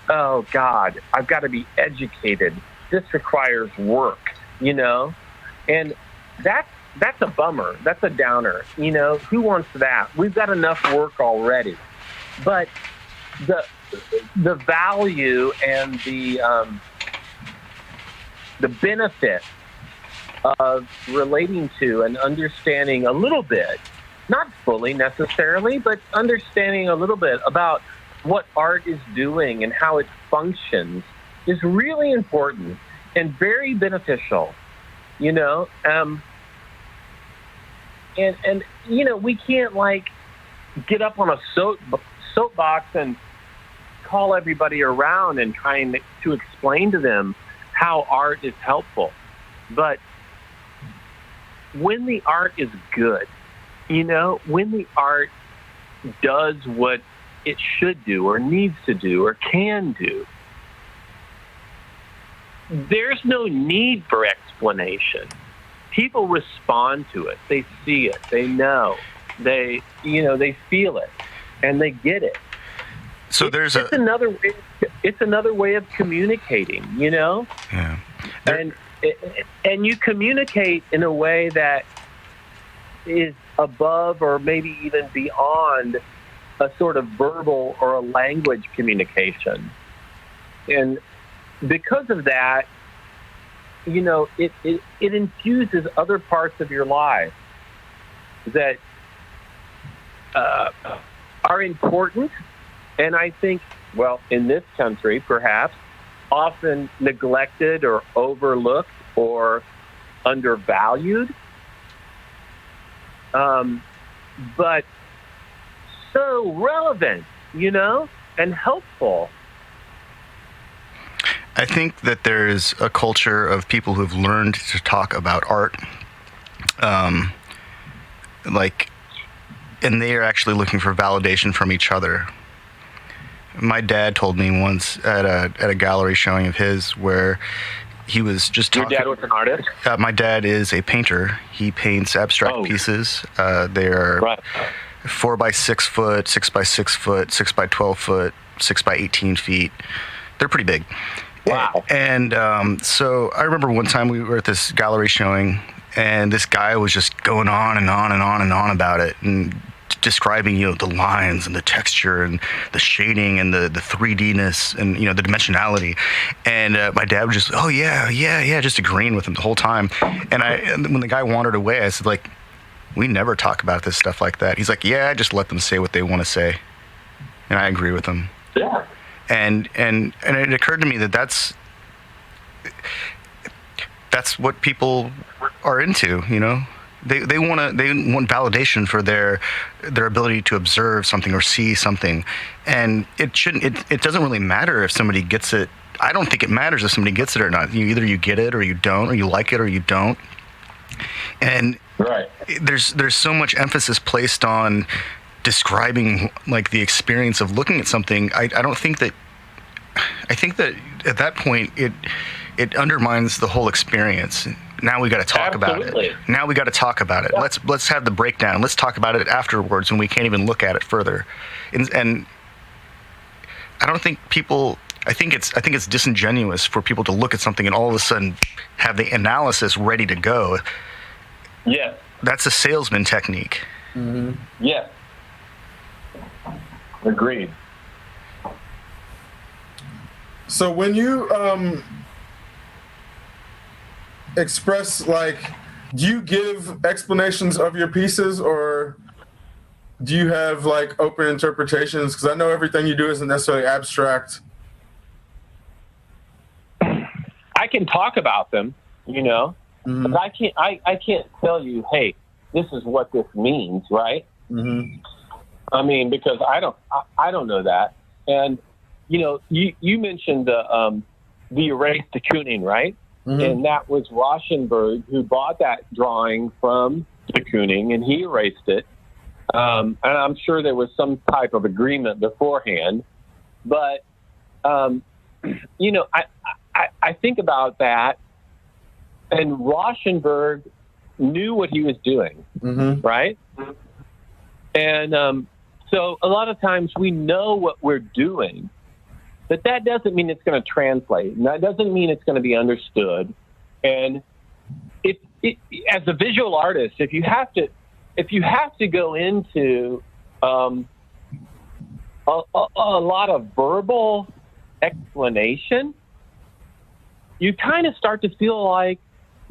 Oh God, I've got to be educated. This requires work, and that's a bummer. That's a downer. Who wants that? We've got enough work already. But the value and the benefit of relating to and understanding a little bit, not fully necessarily, but understanding a little bit about what art is doing and how it functions is really important and very beneficial, and we can't, like, get up on a soapbox and call everybody around and trying to explain to them how art is helpful. But when the art is good, when the art does what it should do or needs to do or can do, there's no need for explanation. People respond to it. They see it. They know. They feel it, and they get it. So it's another way. It's another way of communicating, Yeah. And you communicate in a way that is above or maybe even beyond a sort of verbal or a language communication. And because of that, it infuses other parts of your life that are important. And I think, well, in this country, perhaps, often neglected or overlooked or undervalued. But so relevant, and helpful. I think that there's a culture of people who've learned to talk about art, and they are actually looking for validation from each other. My dad told me once at a gallery showing of his where he was just Your talking. dad was an artist? My dad is a painter. He paints abstract pieces. They're Right. 4 by 6 foot, 6 by 6 foot, 6 by 12 foot, 6 by 18 feet. They're pretty big. Wow. And so I remember one time we were at this gallery showing, and this guy was just going on and on and on and on about it, and describing, the lines and the texture and the shading and the 3D-ness and, the dimensionality. And my dad was just, oh, yeah, just agreeing with him the whole time. And when the guy wandered away, I said, like, we never talk about this stuff like that. He's like, yeah, I just let them say what they want to say. And I agree with him. Yeah. And it occurred to me that that's what people are into, They want validation for their ability to observe something or see something, and it doesn't really matter if somebody gets it. I don't think it matters if somebody gets it or not. Either you get it or you don't, or you like it or you don't. And right. There's so much emphasis placed on describing like the experience of looking at something. I think that at that point it undermines the whole experience. Now we got to talk about it. Now we got to talk about it. Yeah. Let's have the breakdown. Let's talk about it afterwards when we can't even look at it further. And I don't think people. I think it's disingenuous for people to look at something and all of a sudden have the analysis ready to go. Yeah. That's a salesman technique. Mm-hmm. Yeah. Agreed. So when you express, like, do you give explanations of your pieces, or do you have like open interpretations? Because I know everything you do isn't necessarily abstract. I can talk about them, Mm-hmm. but I can't tell you, hey, this is what this means, right? Mm-hmm. I mean, because I don't know that. And you mentioned the erased de Kooning, right? Mm-hmm. And that was Rauschenberg who bought that drawing from de Kooning, and he erased it. And I'm sure there was some type of agreement beforehand. But, I think about that, and Rauschenberg knew what he was doing, mm-hmm. right? And so a lot of times we know what we're doing, but that doesn't mean it's going to translate, and that doesn't mean it's going to be understood. And as a visual artist, if you have to go into a lot of verbal explanation, you kind of start to feel like,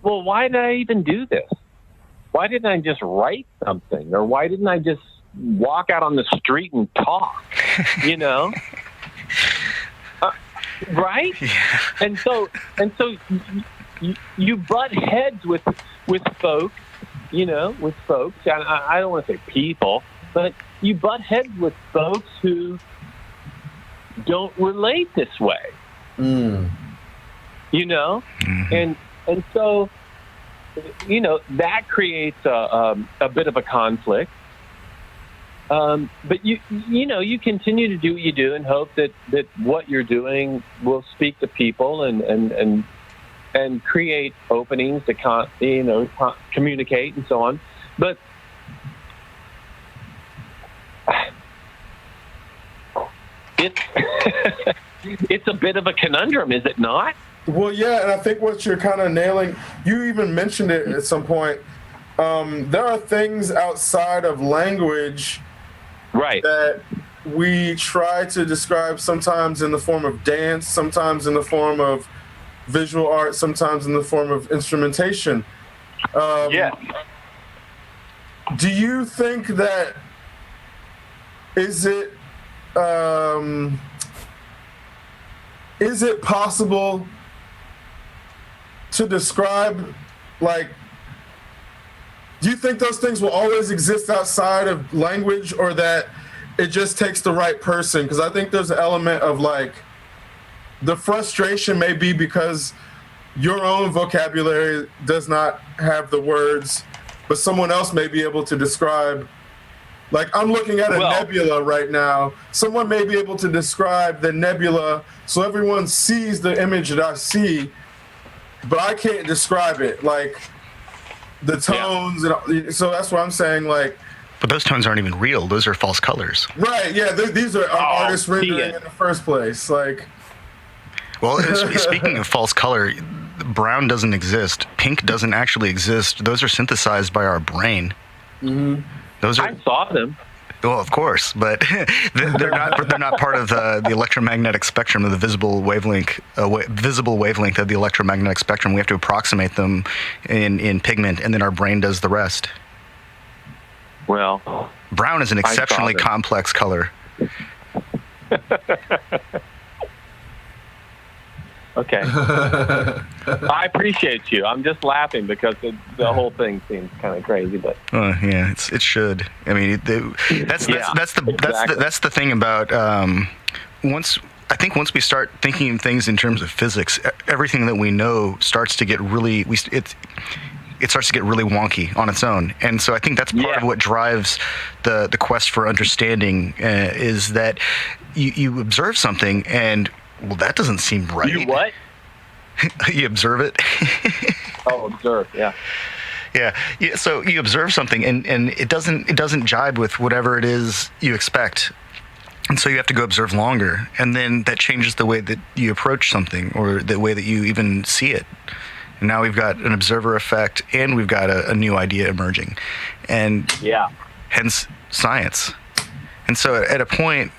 well, why did I even do this? Why didn't I just write something, or why didn't I just walk out on the street and talk? Right? Yeah. And so you butt heads with folks, with folks. And I don't want to say people, but you butt heads with folks who don't relate this way. Mm. Mm-hmm. And so that creates a bit of a conflict. But you continue to do what you do and hope that what you're doing will speak to people and create openings to communicate and so on. But it's a bit of a conundrum, is it not? Well, yeah, and I think what you're kind of nailing, you even mentioned it at some point. There are things outside of language, right, that we try to describe, sometimes in the form of dance, sometimes in the form of visual art, sometimes in the form of instrumentation. Yeah. Do you think that is it possible to describe, like, do you think those things will always exist outside of language, or that it just takes the right person? Because I think there's an element of, like, the frustration may be because your own vocabulary does not have the words, but someone else may be able to describe. Like, I'm looking at a nebula right now. Someone may be able to describe the nebula so everyone sees the image that I see, but I can't describe it. Like the tones, and so that's what I'm saying. Like, But those tones aren't even real. Those are false colors. right? Yeah, these are artists rendering in the first place. Like, Well, speaking of false color, brown doesn't exist. Pink doesn't actually exist. Those are synthesized by our brain. mm-hmm. Those are. I saw them. Well, of course, but they're not. They're not part of the electromagnetic spectrum of the visible wavelength of the electromagnetic spectrum. We have to approximate them in pigment, and then our brain does the rest. Well, Brown is an exceptionally them. complex color. okay. I appreciate you. I'm just laughing because the whole thing seems kind of crazy, but Yeah, it should. I mean, that's the thing about once we start thinking of things in terms of physics, everything that we know starts to get really it starts to get really wonky on its own. And so I think that's part of what drives the quest for understanding is that you observe something and, well, that doesn't seem right. You what? You observe it. Oh, observe, yeah. Yeah. So you observe something and it doesn't jibe with whatever it is you expect. And so you have to go observe longer. And then that changes the way that you approach something or the way that you even see it. And now we've got an observer effect and we've got a new idea emerging. And hence science. And so at a point,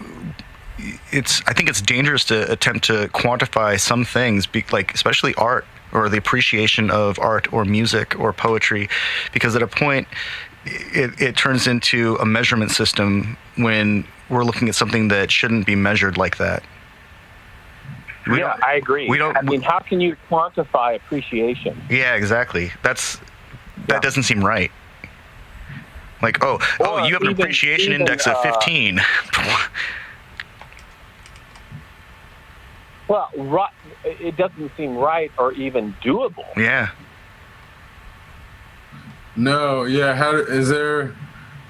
I think it's dangerous to attempt to quantify some things, like especially art or the appreciation of art or music or poetry, because at a point it turns into a measurement system when we're looking at something that shouldn't be measured like that. I agree. I mean, how can you quantify appreciation? Yeah, exactly. That doesn't seem right. Like, you have an appreciation index of 15. Well, it doesn't seem right or even doable. Yeah. No, yeah. Is there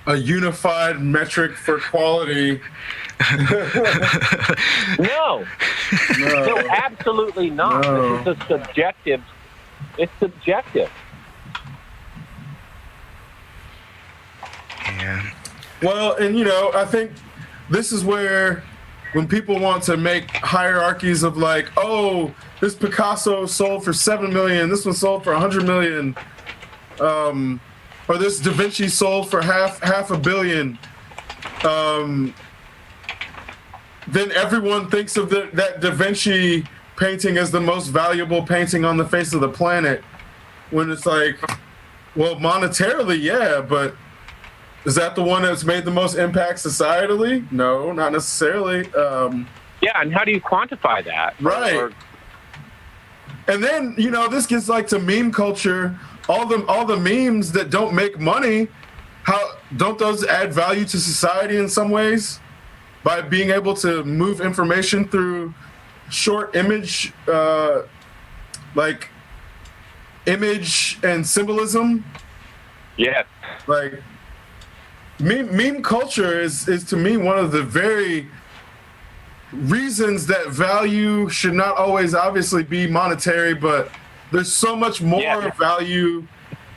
a unified metric for quality? No, absolutely not. No. This is subjective. It's subjective. Yeah. Well, and I think this is where when people want to make hierarchies of like, oh, this Picasso sold for 7 million, this one sold for 100 million, or this Da Vinci sold for half a billion, then everyone thinks of that Da Vinci painting as the most valuable painting on the face of the planet, when it's like, well, monetarily, yeah, but is that the one that's made the most impact societally? No, not necessarily. And how do you quantify that? Right. And then, this gets like to meme culture. All the memes that don't make money, how don't those add value to society in some ways by being able to move information through short image, like image and symbolism? Yes. Like meme culture is to me one of the very reasons that value should not always obviously be monetary, but there's so much more value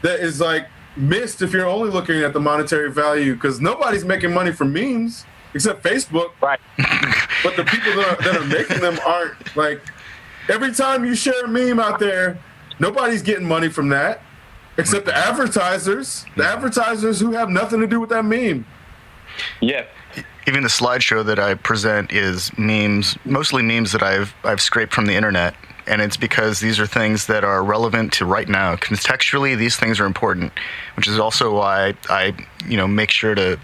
that is like missed if you're only looking at the monetary value, because nobody's making money from memes except Facebook. Right. But the people that are making them aren't. Like, every time you share a meme out there, nobody's getting money from that except the advertisers who have nothing to do with that meme. Yes. Even the slideshow that I present is memes, mostly memes that I've scraped from the internet, and it's because these are things that are relevant to right now. Contextually, these things are important, which is also why I make sure to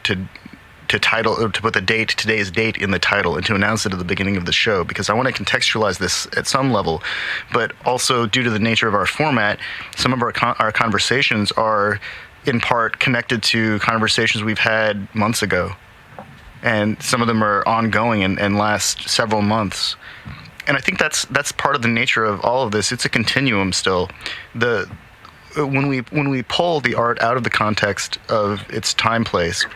title, or to put today's date in the title, and to announce it at the beginning of the show, because I want to contextualize this at some level. But also, due to the nature of our format, some of our conversations are in part connected to conversations we've had months ago, and some of them are ongoing and last several months. And I think that's part of the nature of all of this. It's a continuum still. When we pull the art out of the context of its time, place,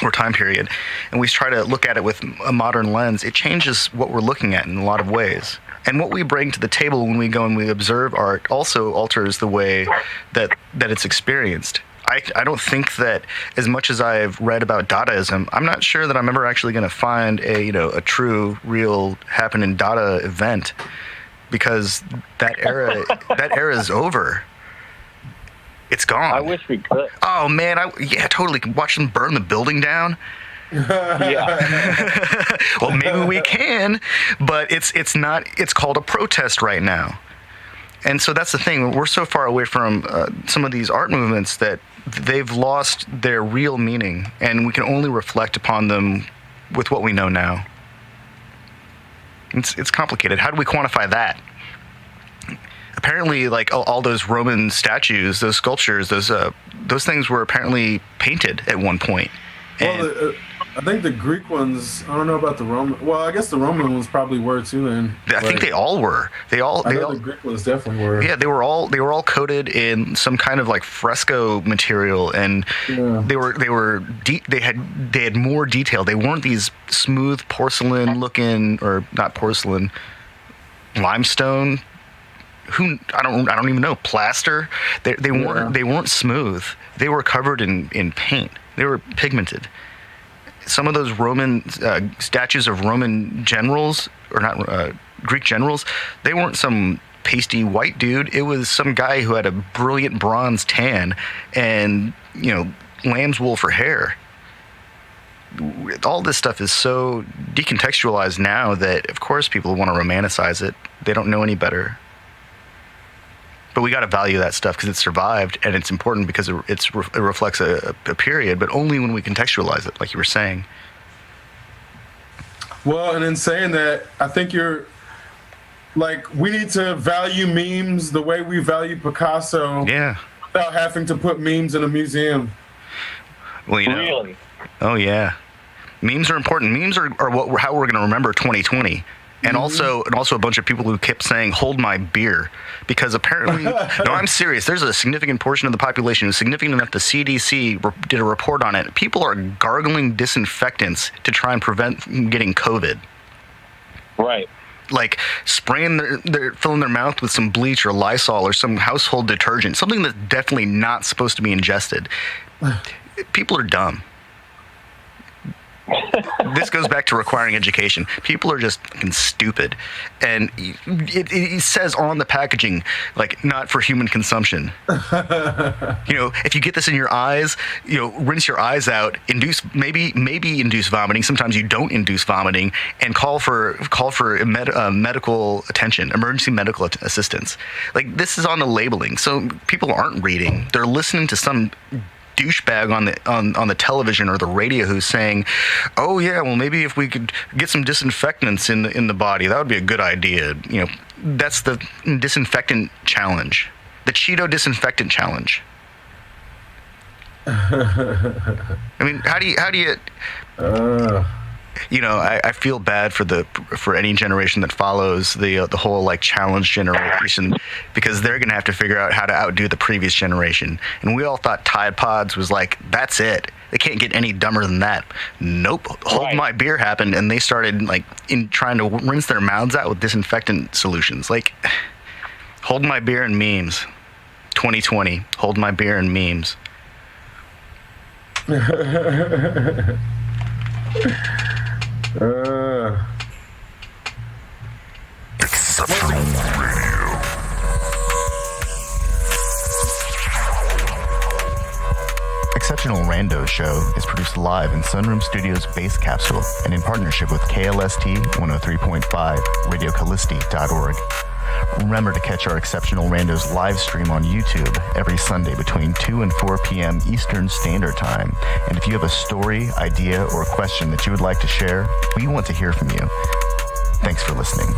or time period, and we try to look at it with a modern lens, it changes what we're looking at in a lot of ways. And what we bring to the table when we go and we observe art also alters the way that it's experienced. I don't think that, as much as I've read about Dadaism, I'm not sure that I'm ever actually going to find a true, real happening Dada event, because that era is over. It's gone. I wish we could. Oh man, totally. Watch them burn the building down. Yeah. Well, maybe we can, but it's not. It's called a protest right now, and so that's the thing. We're so far away from some of these art movements that they've lost their real meaning, and we can only reflect upon them with what we know now. It's complicated. How do we quantify that? Apparently, like all those Roman statues, those sculptures, those things were apparently painted at one point. Well, I think the Greek ones, I don't know about the Roman. Well, I guess the Roman ones probably were too. Then I think they all were. I know the Greek ones definitely were. Yeah, they were all coated in some kind of like fresco material, and they had more detail. They weren't these smooth porcelain looking, or not porcelain, limestone. I don't even know, plaster. They weren't smooth. They were covered in paint. They were pigmented. Some of those Roman statues of Roman generals, or not Greek generals, they weren't some pasty white dude. It was some guy who had a brilliant bronze tan and lamb's wool for hair. All this stuff is so decontextualized now that, of course, people want to romanticize it. They don't know any better. But we got to value that stuff because it survived, and it's important because it reflects a period, but only when we contextualize it, like you were saying. Well, and in saying that, I think we need to value memes the way we value Picasso. Yeah. Without having to put memes in a museum. Well, Really? Oh yeah, memes are important. Memes are how we're going to remember 2020. And also a bunch of people who kept saying, "Hold my beer," because apparently, no, I'm serious. There's a significant portion of the population who's significant enough the CDC did a report on it. People are gargling disinfectants to try and prevent getting COVID. Right. Like spraying they're filling their mouth with some bleach or Lysol or some household detergent, something that's definitely not supposed to be ingested. People are dumb. This goes back to requiring education. People are just fucking stupid. And it says on the packaging, like, not for human consumption. If you get this in your eyes, rinse your eyes out, maybe induce vomiting. Sometimes you don't induce vomiting, and call for medical attention, emergency medical assistance. Like, this is on the labeling. So people aren't reading. They're listening to some douchebag on the television or the radio who's saying, "Oh yeah, well maybe if we could get some disinfectants in the body, that would be a good idea." That's the disinfectant challenge, the Cheeto disinfectant challenge. I mean, how do you? I feel bad for any generation that follows the whole like challenge generation, because they're gonna have to figure out how to outdo the previous generation. And we all thought Tide Pods was like, that's it. They can't get any dumber than that. Nope. Hold My Beer happened, and they started like trying to rinse their mouths out with disinfectant solutions. Like, Hold My Beer and memes. 2020. Hold My Beer and memes. Exceptional Radio. Exceptional Randos Show is produced live in Sunroom Studios' Base Capsule and in partnership with KLST 103.5, RadioCallisti.org. Remember to catch our Exceptional Randos live stream on YouTube every Sunday between 2 and 4 p.m. Eastern Standard Time. And if you have a story, idea, or question that you would like to share, we want to hear from you. Thanks for listening.